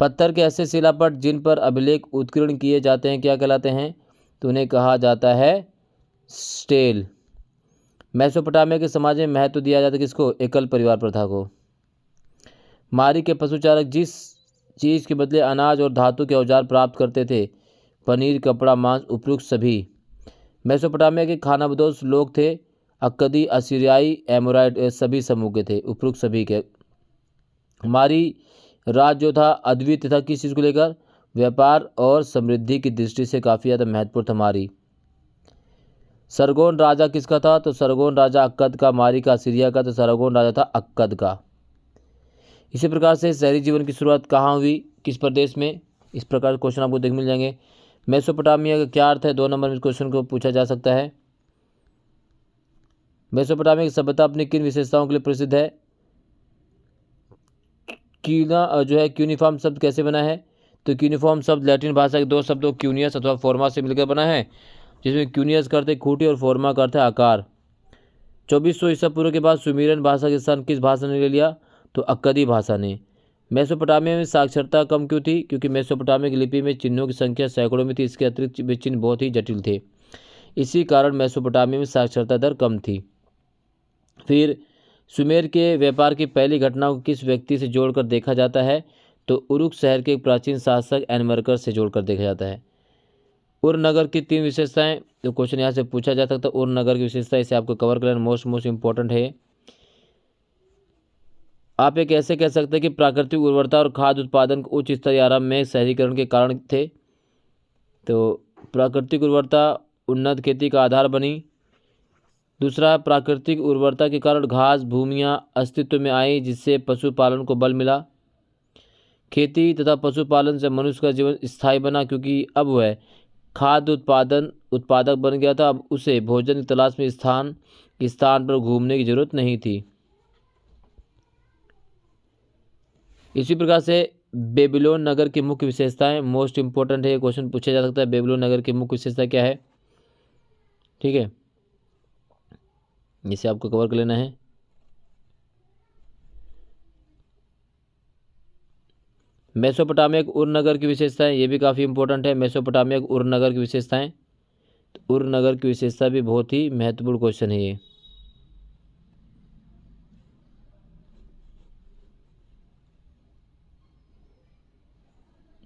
पत्थर के ऐसे शिलापट जिन पर अभिलेख उत्कीर्ण किए जाते हैं क्या कहलाते हैं? तो उन्हें कहा जाता है स्टेल। मेसोपोटामिया के समाज में महत्व दिया जाता है किसको? एकल परिवार प्रथा को। मारी के पशुचारक जिस चीज़ के बदले अनाज और धातु के औजार प्राप्त करते थे, पनीर, कपड़ा, मांस, उपयुक्त सभी। मेसोपोटामिया के खानाबदोश लोग थे अक्कदी, असीरियाई, एमोराइट, सभी समूह के थे, उपयुक्त सभी के। हमारी राज्य जो था अद्वितीय था किस चीज़ को लेकर? व्यापार और समृद्धि की दृष्टि से काफ़ी ज़्यादा महत्वपूर्ण था मारी। सरगोन राजा किसका था? तो सरगोन राजा अक्कद का। मारी का सीरिया का, तो सरगोन राजा था अक्कद का। इसी प्रकार से शहरी जीवन की शुरुआत कहाँ हुई, किस प्रदेश में? इस प्रकार के क्वेश्चन आपको देख मिल जाएंगे। मेसोपोटामिया का क्या अर्थ है? 2 नंबर में इस क्वेश्चन को पूछा जा सकता है। मेसोपोटामिया की सभ्यता अपनी किन विशेषताओं के लिए प्रसिद्ध है? क्यूना जो है क्यूनिफॉर्म शब्द कैसे बना है? तो क्यूनिफॉर्म शब्द लैटिन भाषा के 2 शब्दों क्यूनियस अथवा फॉर्मा से मिलकर बना है, जिसमें क्यूनियस का अर्थ है खूंटी और फॉर्मा का अर्थ है आकार। 2400 ईसा पूर्व के बाद सुमेरियन भाषा के स्थान किस भाषा ने ले लिया? तो अक्कदी भाषा ने। मेसोपोटामिया में साक्षरता कम क्यों थी? क्योंकि मेसोपोटामिया की लिपि में चिन्हों की संख्या सैकड़ों में थी, इसके अतिरिक्त वे चिन्ह बहुत ही जटिल थे, इसी कारण मेसोपोटामिया में साक्षरता दर कम थी। फिर सुमेर के व्यापार की पहली घटना को किस व्यक्ति से जोड़कर देखा जाता है? तो उरुक शहर के एक प्राचीन शासक एनमरकर से जोड़कर देखा जाता है। उर नगर की 3 विशेषताएं, तो क्वेश्चन यहाँ से पूछा जा सकता है। उर नगर की विशेषता, इसे आपको कवर करना मोस्ट इंपॉर्टेंट है। आप ये कैसे कह सकते हैं कि प्राकृतिक उर्वरता और खाद्य उत्पादन उच्च स्तरीय आरंभ में शहरीकरण के कारण थे? तो प्राकृतिक उर्वरता उन्नत खेती का आधार बनी। दूसरा, प्राकृतिक उर्वरता के कारण घास भूमियाँ अस्तित्व में आई, जिससे पशुपालन को बल मिला। खेती तथा पशुपालन से मनुष्य का जीवन स्थायी बना, क्योंकि अब वह खाद्य उत्पादक बन गया था। अब उसे भोजन की तलाश में स्थान पर घूमने की जरूरत नहीं थी। इसी प्रकार से बेबीलोन नगर की मुख्य विशेषताएं, मोस्ट इंपॉर्टेंट है, क्वेश्चन पूछा जा सकता है। बेबीलोन नगर की मुख्य विशेषता क्या है? ठीक है, इसे आपको कवर कर लेना है। मेसोपोटामिया के उर नगर की विशेषताएं, ये भी काफ़ी इंपॉर्टेंट है। मेसोपोटामिया के उर नगर की विशेषताएं, तो उर नगर की विशेषता भी बहुत ही महत्वपूर्ण क्वेश्चन है ये।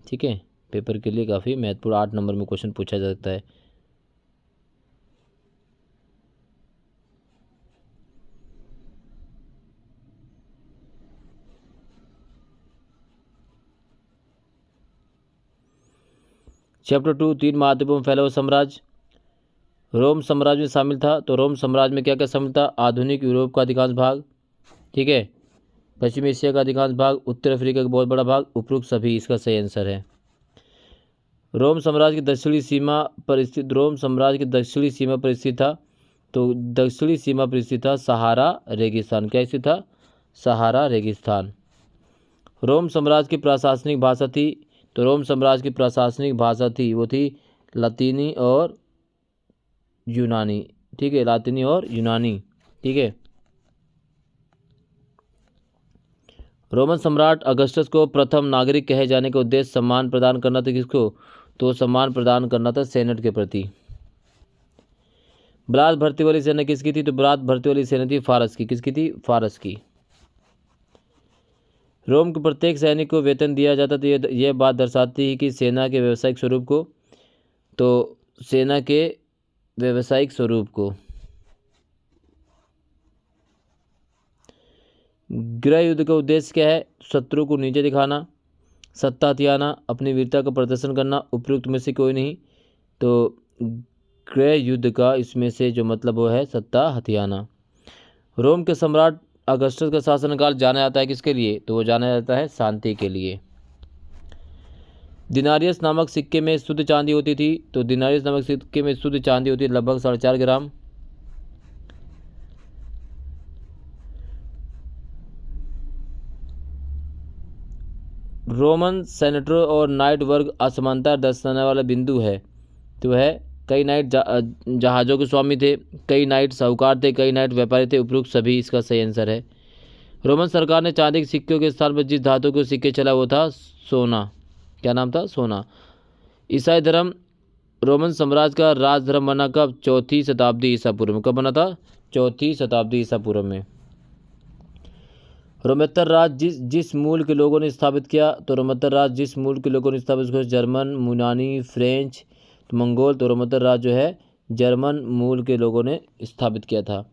ठीक है, पेपर के लिए काफ़ी महत्वपूर्ण 8 नंबर में क्वेश्चन पूछा जा सकता है। चैप्टर 2, 3 महत्वपूर्ण फैला हुआ साम्राज्य। रोम साम्राज्य में शामिल था, तो रोम साम्राज्य में क्या क्या शामिल था? आधुनिक यूरोप का अधिकांश भाग, ठीक है, पश्चिमी एशिया का अधिकांश भाग, उत्तर अफ्रीका का बहुत बड़ा भाग, उपरोक्त सभी इसका सही आंसर है। रोम साम्राज्य की दक्षिणी सीमा पर स्थित था, तो दक्षिणी सीमा पर स्थित था सहारा रेगिस्तान। क्या स्थित था? सहारा रेगिस्तान। रोम साम्राज्य की प्रशासनिक भाषा थी, तो रोम साम्राज्य की प्रशासनिक भाषा थी वो थी लातीनी और यूनानी। ठीक है, लातीनी और यूनानी। ठीक है, रोमन सम्राट अगस्टस को प्रथम नागरिक कहे जाने का उद्देश्य सम्मान प्रदान करना था। किसको? तो सम्मान प्रदान करना था सेनेट के प्रति। बरात भर्ती वाली सेना किसकी थी? तो बरात भर्ती वाली सेना थी फारस की। किसकी थी? फारस की। रोम के प्रत्येक सैनिक को वेतन दिया जाता था। यह बात दर्शाती है कि सेना के व्यावसायिक स्वरूप को, तो सेना के व्यावसायिक स्वरूप को। गृह युद्ध का उद्देश्य क्या है? शत्रु को नीचे दिखाना, सत्ता हथियाना, अपनी वीरता का प्रदर्शन करना। उपयुक्त में से कोई नहीं, तो गृह युद्ध का इसमें से जो मतलब वो है सत्ता हथियाना। रोम के सम्राट अगस्टस का शासनकाल जाना जाता है किसके लिए? तो वो जाना जाता है शांति के लिए। दिनारियस नामक सिक्के में शुद्ध चांदी होती थी, तो दिनारियस नामक सिक्के में शुद्ध चांदी होती है लगभग 4.5 ग्राम। रोमन सेनेटरों और नाइट वर्ग असमानता दर्शाने वाला बिंदु है, तो वह कई नाइट जहाज़ों के स्वामी थे, कई नाइट साहूकार थे, कई नाइट व्यापारी थे। उपरोक्त सभी इसका सही आंसर है। रोमन सरकार ने चांदी के सिक्कों के स्थान पर जिस धातु के सिक्के चला वो था सोना। क्या नाम था? सोना। ईसाई धर्म रोमन साम्राज्य का राज धर्म बना कब? 4वीं शताब्दी ईसा पूर्व में। कब बना था? 4वीं शताब्दी ईसा पूर्व में। रोमेत्तर राज जिस मूल के लोगों ने स्थापित किया, तो रोमेत्तर राज जिस मूल के लोगों ने स्थापित किया, जर्मन, यूनानी, फ्रेंच, मंगोल। तो रोमेत्तर राज जो है जर्मन मूल के लोगों ने स्थापित किया था।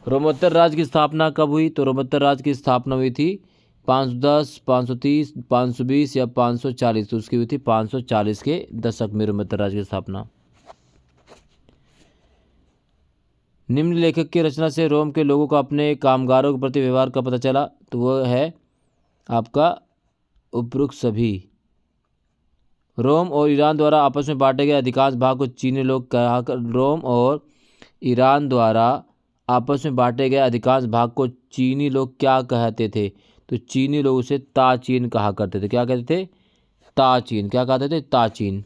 रोमेत्तर राज की स्थापना कब हुई? तो रोमेत्तर राज की स्थापना हुई थी 510, 530, 520 या 540। तो उसकी हुई थी 540 के दशक में रोमेत्तर राज की स्थापना। निम्न लेखक की रचना से रोम के लोगों को अपने कामगारों के प्रति व्यवहार का पता चला, तो वह है आपका उपरोक्त सभी। रोम और ईरान द्वारा आपस में बांटे गए अधिकांश भाग को चीनी लोग कहा कर रोम और ईरान द्वारा आपस में बांटे गए अधिकांश भाग को चीनी लोग क्या कहते थे? तो चीनी लोग उसे ताचीन कहा करते थे। क्या कहते थे? ताचीन। क्या कहते थे? ताचीन।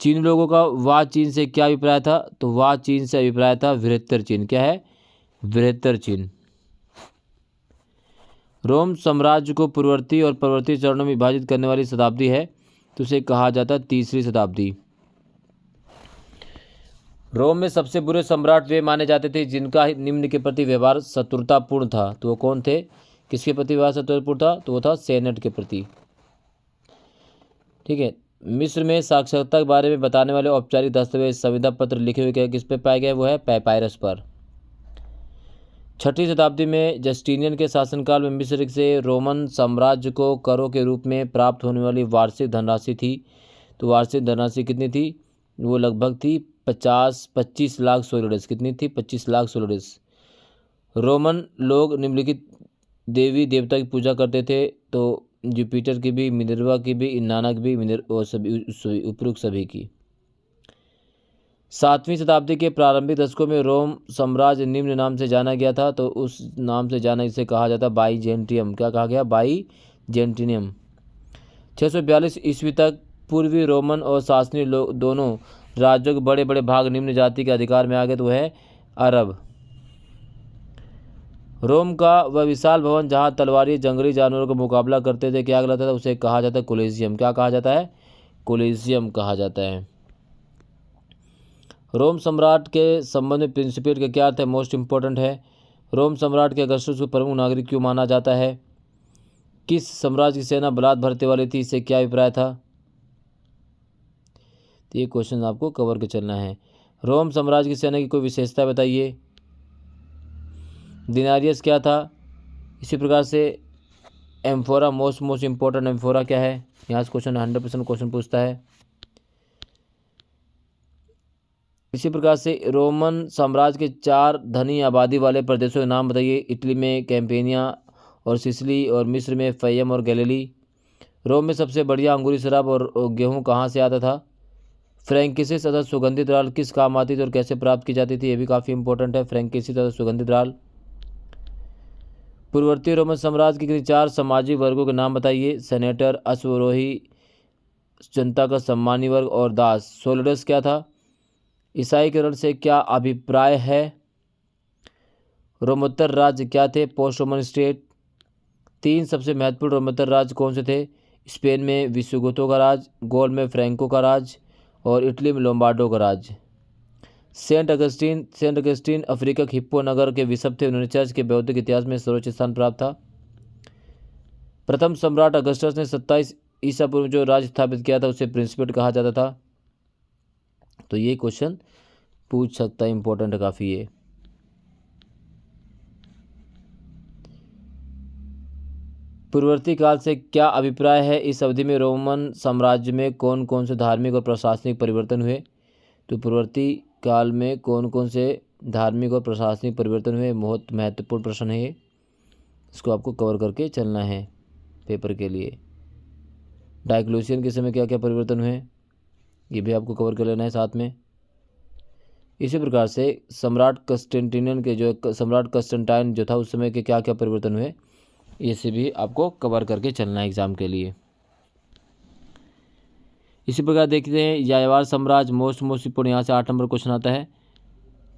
चीनी लोगों का वाह चीन से क्या अभिप्राय था? तो वाह चीन से अभिप्राय था बृहत्तर चीन। क्या है? बृहत्तर चीन। रोम साम्राज्य को पूर्ववर्ती और परवर्ती चरणों में विभाजित करने वाली शताब्दी है, तो उसे कहा जाता है 3री शताब्दी। रोम में सबसे बुरे सम्राट वे माने जाते थे जिनका निम्न के प्रति व्यवहार शत्रुतापूर्ण था, तो वो कौन थे? किसके प्रति विवाह से तत्परपूर्ण था? तो वो था सेनेट के प्रति। ठीक है। मिस्र में साक्षरता के बारे में बताने वाले औपचारिक दस्तावेज संविदा पत्र लिखे हुए किस पे पाए गए? वो है पैपायरस पर। 6वीं शताब्दी में जस्टिनियन के शासनकाल में मिस्र से रोमन साम्राज्य को करों के रूप में प्राप्त होने वाली वार्षिक धनराशि थी। तो वार्षिक धनराशि कितनी थी? वो लगभग थी 25 लाख सोलिडस। कितनी थी? 25 लाख सोलिडस। रोमन लोग निम्नलिखित देवी देवता की पूजा करते थे। तो जुपिटर की भी, मिनर्वा की भी, इनाना की भी, और सभी उपरोक्त सभी की। 7वीं शताब्दी के प्रारंभिक दशकों में रोम साम्राज्य निम्न नाम से जाना गया था। तो उस नाम से जाना इसे कहा जाता बाईजेंटियम। क्या कहा गया? बाईजेंटियम। 642 ईस्वी तक पूर्वी रोमन और सासनी दोनों राज्यों के बड़े बड़े भाग निम्न जाति के अधिकार में आ गए। तो वह है अरब। रोम का वह विशाल भवन जहां तलवारी जंगली जानवरों का मुकाबला करते थे, क्या कहलाता था? उसे कहा जाता है कोलिजियम। क्या कहा जाता है? कोलिजियम कहा जाता है। रोम सम्राट के संबंध में प्रिंसिपेट का क्या अर्थ है? मोस्ट इंपॉर्टेंट है। रोम सम्राट के अगस्टस को प्रमुख नागरिक क्यों माना जाता है? किस साम्राज्य की सेना बलात् भरते वाली थी? इससे क्या अभिप्राय था? तो ये क्वेश्चन आपको कवर के चलना है। रोम साम्राज्य की सेना की कोई विशेषता बताइए। दिनारियस क्या था? इसी प्रकार से एम्फोरा, मोस्ट इंपॉर्टेंट एम्फोरा क्या है? यहाँ से क्वेश्चन 100% क्वेश्चन पूछता है। इसी प्रकार से रोमन साम्राज्य के 4 धनी आबादी वाले प्रदेशों के नाम बताइए। इटली में कैम्पेनिया और सिसिली, और मिस्र में फयम और गैलिली। रोम में सबसे बढ़िया अंगूरी शराब और गेहूं कहाँ से आता था? फ्रैंकिसिस तथा सुगंधित राल किस काम आती थी और कैसे प्राप्त की जाती थी? ये भी काफ़ी इंपॉर्टेंट है, फ्रैंकिसिस तथा सुगंधित राल। पूर्ववर्ती रोमन साम्राज्य के किसी 4 सामाजिक वर्गों के नाम बताइए। सेनेटर, अश्वरोही, जनता का सम्मानी वर्ग और दास। सोलिडस क्या था? ईसाईकरण से क्या अभिप्राय है? रोमोत्तर राज्य क्या थे? Post Roman state. 3 सबसे महत्वपूर्ण रोमोत्तर राज्य कौन से थे? स्पेन में विसिगोथों का राज, गौल में फ्रैंको का राज, और इटली में लोम्बार्डो का राज। सेंट अगस्टीन अफ्रीका के हिप्पो नगर के बिशप थे। उन्होंने चर्च के बौद्धिक इतिहास में सर्वोच्च स्थान प्राप्त था। प्रथम सम्राट अगस्टस ने 27 ईसा पूर्व जो राज्य स्थापित किया था उसे प्रिंसिपेट कहा जाता था। तो ये क्वेश्चन पूछ सकता है, इंपॉर्टेंट है काफ़ी ये। पूर्ववर्ती काल से क्या अभिप्राय है? इस अवधि में रोमन साम्राज्य में कौन कौन से धार्मिक और प्रशासनिक परिवर्तन हुए? तो पूर्ववर्ती काल में कौन कौन से धार्मिक और प्रशासनिक परिवर्तन हुए? बहुत महत्वपूर्ण प्रश्न है ये, इसको आपको कवर करके चलना है पेपर के लिए। डायक्लोशियन के समय क्या क्या परिवर्तन हुए, ये भी आपको कवर कर लेना है साथ में। इसी प्रकार से सम्राट कंस्टेंटिनियन के जो सम्राट कंस्टेंटाइन जो था उस समय के क्या क्या परिवर्तन हुए, इसे भी आपको कवर करके चलना है एग्जाम के लिए। इसी प्रकार देखते हैं यायावर साम्राज्य, मोस्ट इंपोर्टेंट, यहाँ से 8 नंबर क्वेश्चन आता है।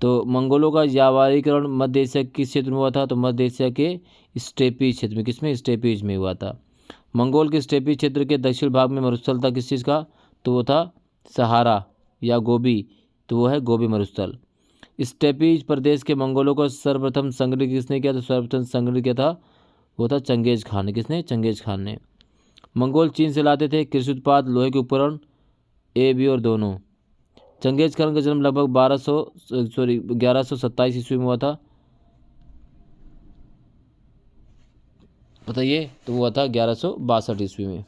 तो मंगोलों का यावारीकरण मध्य एशिया किस क्षेत्र में हुआ था? तो मध्य एशिया के स्टेपी क्षेत्र में। किसमें? स्टेपीज में हुआ था। मंगोल के स्टेपी क्षेत्र के दक्षिण भाग में मरुस्थल था किस चीज़ का? तो वो था सहारा या गोबी, तो वो है गोबी मरुस्थल। स्टेपीज प्रदेश के मंगोलों को सर्वप्रथम संगठित किसने किया? तो सर्वप्रथम संगठित किया था वो था चंगेज खान ने। किसने? चंगेज खान ने। मंगोल चीन से लाते थे कृषि उत्पाद, लोहे के उपकरण, ए बी और दोनों। चंगेज खान का जन्म लगभग 1127 ईस्वी में हुआ था। बताइए, तो हुआ था 1162 ईस्वी में।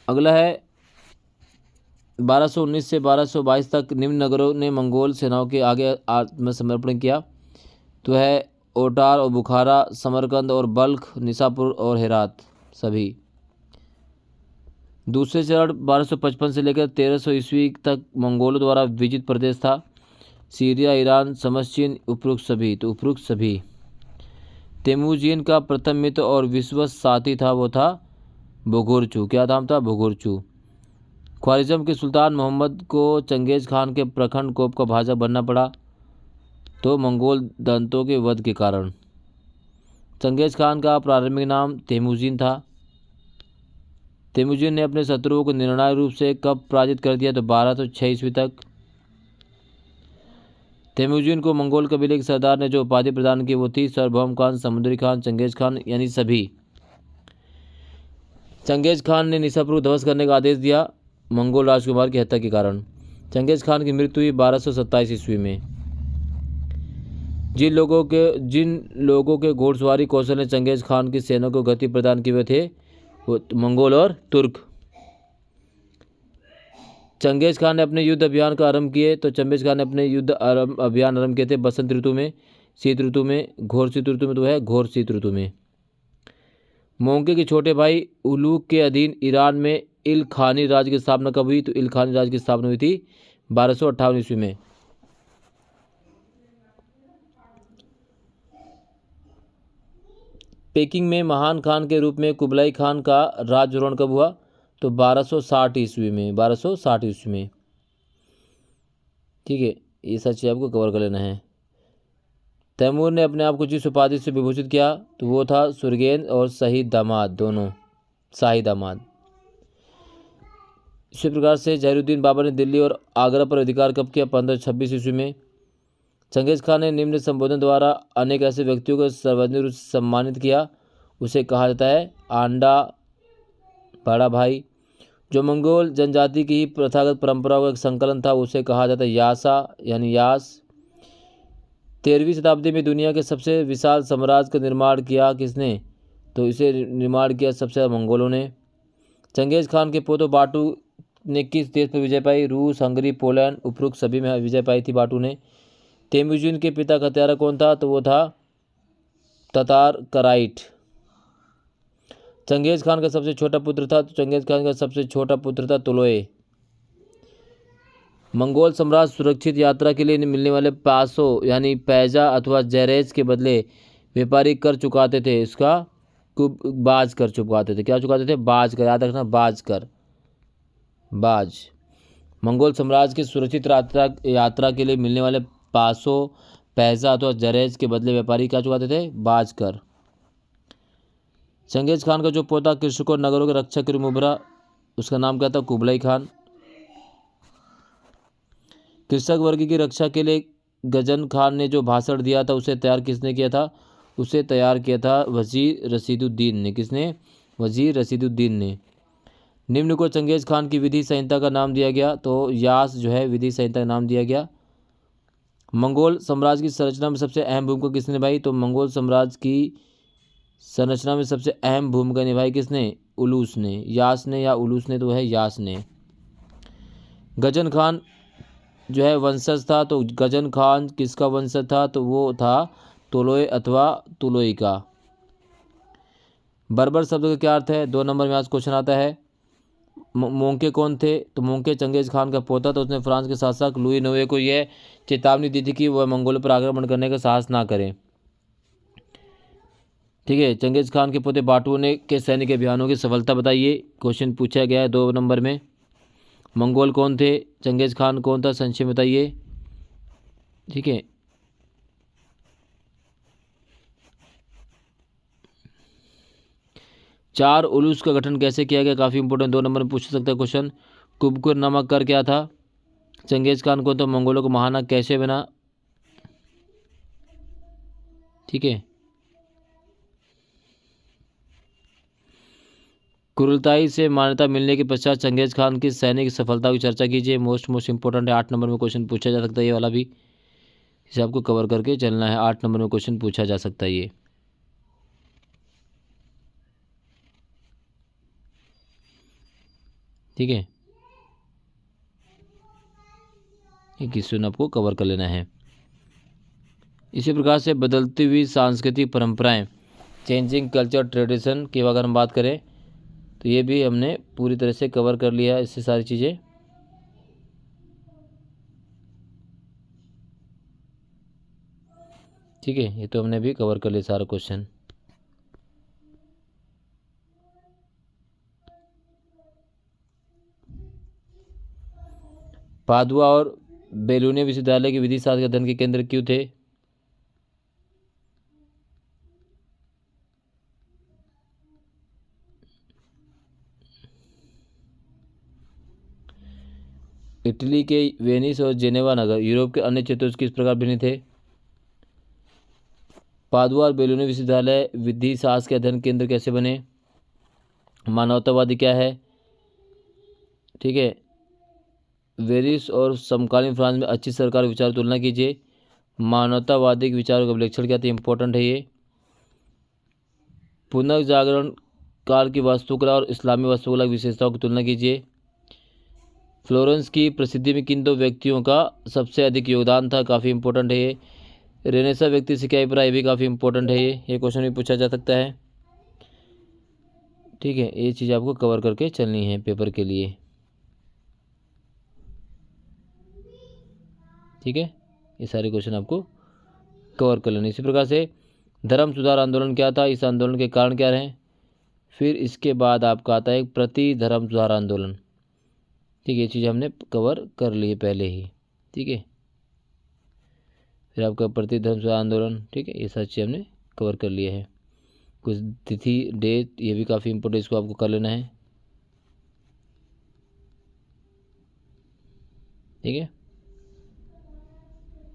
अगला है 1219 से 1222 तक निम्न नगरों ने मंगोल सेनाओं के आगे आत्मसमर्पण किया। तो है ओटार और बुखारा, समरकंद और बल्ख, निसापुर और हेरात सभी। दूसरे चरण 1255 से लेकर 1300 ईस्वी तक मंगोलों द्वारा विजित प्रदेश था। सीरिया, ईरान, समश्चीन, उपरोक्त सभी। तो उपरोक्त सभी। तेमुजिन का प्रथम मित्र और विश्वस्त साथी था वो था बुगुरचू। क्या नाम था? बुगुरचू। ख्वारिज़म के सुल्तान मोहम्मद को चंगेज खान के प्रखंड कोप का भाजपा बनना पड़ा, तो मंगोल दंतों के वध के कारण। चंगेज खान का प्रारंभिक नाम तेमुजिन था। तेमुजिन ने अपने शत्रुओं को निर्णायक रूप से कब पराजित कर दिया? तो 1206 ईस्वी तक। तैमूरजीन को मंगोल कबीले के सरदार ने जो उपाधि प्रदान की वो थी सार्वभौम खान, समुद्री खान, चंगेज खान, यानी सभी। चंगेज खान ने निशापुर ध्वस्त करने का आदेश दिया मंगोल राजकुमार की हत्या के कारण। चंगेज खान की मृत्यु हुई 1227 ईस्वी में। जिन लोगों के घोड़सवारी कौशल ने चंगेज खान की सेना को गति प्रदान की हुए थे वो मंगोल और तुर्क। चंगेज खान ने अपने युद्ध अभियान का आरंभ किए तो चंगेज खान ने अपने अभियान आरंभ किए थे बसंत ऋतु में, शीत ऋतु में, घोर शीत ऋतु में, तो है घोर शीत ऋतु में। मोंके के छोटे भाई उलूग के अधीन ईरान में इल खानी राज्य की स्थापना कब हुई? तो इल खानी राज्य की स्थापना हुई थी 1258 ईस्वी में। पेकिंग में महान खान के रूप में कुबलाई खान का राज्यारोहण कब हुआ? तो 1260 ईस्वी में, 1260 ईस्वी में। ठीक है, ये सच आपको कवर कर लेना है। तैमूर ने अपने आप को जिस उपाधि से विभूषित किया तो वो था सुरगेन और शाही दामाद, दोनों शाही दामाद। इसी प्रकार से जहीरुद्दीन बाबर ने दिल्ली और आगरा पर अधिकार कब किया? 1526 ईस्वी में। चंगेज खान ने निम्न संबोधन द्वारा अनेक ऐसे व्यक्तियों को सर्वाधिक रूप से सम्मानित किया। उसे कहा जाता है आंडा बड़ा भाई। जो मंगोल जनजाति की ही प्रथागत परंपराओं का एक संकलन था उसे कहा जाता है यासा, यानी यास। 13वीं शताब्दी में दुनिया के सबसे विशाल साम्राज्य का निर्माण किया किसने? तो इसे निर्माण किया सबसे ज़्यादा मंगोलों ने। चंगेज खान के पोतो बाटू ने किस देश पर विजय पाई? रूस, हंगरी, पोलैंड, उपरोक्त सभी में विजय पाई थी बाटू ने। तेमुजिन के पिता का हत्यारा कौन था? तो वो था ततार कराइट। चंगेज खान का सबसे छोटा पुत्र था तो चंगेज खान का सबसे छोटा पुत्र था तुलोए। मंगोल सम्राट सुरक्षित यात्रा के लिए मिलने वाले पासों यानी पैजा अथवा जरेज के बदले व्यापारी कर चुकाते थे। इसका बाज कर चुकाते थे। क्या चुकाते थे? बाज कर। याद रखना, बाज कर, बाज। मंगोल साम्राज्य की सुरक्षित यात्रा के लिए मिलने वाले पासों, पैसा अथवा जरेज के बदले व्यापारी क्या चुकाते थे? बाज कर। चंगेज खान का जो पोता कृषकों और नगरों के रक्षक के रूप में उभरा उसका नाम क्या था? Kublai Khan. कृषक वर्ग की रक्षा के लिए गजन खान ने जो भाषण दिया था उसे तैयार किसने किया था? उसे तैयार किया था वजीर रशीदुद्दीन ने। किसने? वजीर रशीदुद्दीन ने। निम्न को चंगेज खान की विधि संहिता का नाम दिया गया तो यास जो है विधि संहिता का नाम दिया गया। मंगोल साम्राज्य की संरचना में सबसे अहम भूमिका किसने निभाई? तो मंगोल साम्राज्य की संरचना में सबसे अहम भूमिका निभाई किसने? उलूस ने, यास ने या उलूस ने, तो है यास ने। गजन खान जो है वंशज था तो गजन खान किसका वंशज था? तो वो था तोलोय अथवा तुलोई का। बर्बर शब्द का क्या अर्थ है? 2 नंबर में आज क्वेश्चन आता है। मोंके कौन थे? तो मोंके चंगेज खान का पोता था। उसने फ्रांस के शासक लुई नोवे को यह चेतावनी दी थी कि वह मंगोलों पर आक्रमण करने का साहस ना करें। ठीक है, चंगेज खान के पोते बाटू ने के सैनिक अभियानों की सफलता बताइए। क्वेश्चन पूछा गया है 2 नंबर में। मंगोल कौन थे? चंगेज खान कौन था? संक्षेप बताइए। ठीक है, चार उलूस का गठन कैसे किया गया? काफ़ी इंपॉर्टेंट, 2 नंबर में पूछ सकता है क्वेश्चन। कुबकुर नामक कर क्या था? चंगेज खान को तो मंगोलों को महाना कैसे बना? ठीक है, कुरलताई से मान्यता मिलने के पश्चात चंगेज खान की सैनिक सफलता की चर्चा कीजिए। मोस्ट इंपॉर्टेंट है, 8 नंबर में क्वेश्चन पूछा जा सकता है ये वाला भी। इसे आपको कवर करके चलना है। 8 नंबर में क्वेश्चन पूछा जा सकता है ये। ठीक है, ये क्वेश्चन आपको कवर कर लेना है। इसी प्रकार से बदलती हुई सांस्कृतिक परंपराएं, चेंजिंग कल्चर ट्रेडिशन की अगर हम बात करें तो ये भी हमने पूरी तरह से कवर कर लिया है इससे सारी चीज़ें। ठीक है, ये तो हमने भी कवर कर लिया सारा क्वेश्चन। पादुआ और बेलूनिया विश्वविद्यालय के विधि शास्त्र के अध्ययन के केंद्र क्यों थे? इटली के वेनिस और जेनेवा नगर यूरोप के अन्य क्षेत्रों से किस प्रकार भिन्न थे? पादुआ और बेलूनी विश्वविद्यालय विधि शास्त्र के अध्ययन केंद्र कैसे बने? मानवतावादी क्या है? ठीक है, वेरिस और समकालीन फ्रांस में अच्छी सरकार विचार तुलना कीजिए। मानवतावादी विचारों का विश्लेषण क्या था? इंपॉर्टेंट है ये। पुनर्जागरण काल की वास्तुकला और इस्लामी वास्तुकला की विशेषताओं की तुलना कीजिए। फ्लोरेंस की प्रसिद्धि में किन दो व्यक्तियों का सबसे अधिक योगदान था? काफ़ी इंपॉर्टेंट है ये। रेनेसा व्यक्ति से क्या अभिप्राय? भी काफ़ी इंपॉर्टेंट है ये क्वेश्चन भी पूछा जा सकता है। ठीक है, ये चीज़ आपको कवर करके चलनी है पेपर के लिए। ठीक है, ये सारे क्वेश्चन आपको कवर कर लेने। इसी प्रकार से धर्म सुधार आंदोलन क्या था? इस आंदोलन के कारण क्या रहे? फिर इसके बाद आपका आता है प्रति धर्म सुधार आंदोलन। ठीक है, ये चीज़ हमने कवर कर ली है पहले ही। ठीक है, फिर आपका प्रति धर्म सुधार आंदोलन। ठीक है, ये सारी चीज़ हमने कवर कर लिया है। कुछ तिथि डेट ये भी काफ़ी इंपॉर्टेंट, इसको आपको कर लेना है। ठीक है,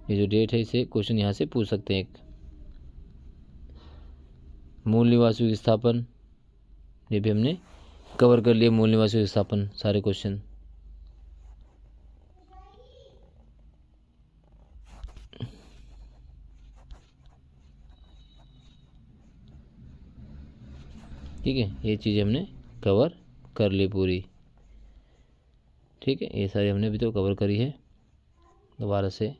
ये जो डेट है इसे क्वेश्चन यहाँ से पूछ सकते हैं। एक मूल निवासी विस्थापन, ये भी हमने कवर कर लिए। मूल निवासी विस्थापन सारे क्वेश्चन। ठीक है, ये चीज़ें हमने कवर कर ली पूरी। ठीक है, ये सारी हमने अभी तो कवर करी है। दोबारा से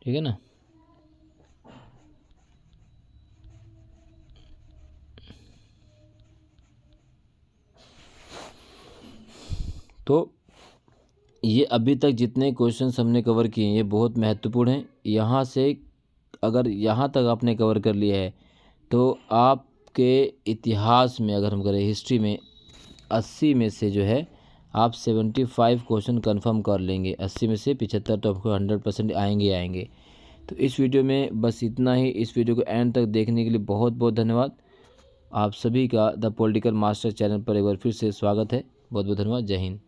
ठीक है ना। तो ये अभी तक जितने क्वेश्चंस हमने कवर किए हैं ये बहुत महत्वपूर्ण हैं। यहाँ से अगर यहाँ तक आपने कवर कर लिया है तो आपके इतिहास में, अगर हम करें हिस्ट्री में, 80 में से जो है आप 75 क्वेश्चन कंफर्म कर लेंगे। 80 में से 75 तो आपको 100% आएंगे। तो इस वीडियो में बस इतना ही। इस वीडियो को एंड तक देखने के लिए बहुत बहुत धन्यवाद। आप सभी का द पॉलिटिकल मास्टर चैनल पर एक बार फिर से स्वागत है। बहुत बहुत धन्यवाद। जय हिंद।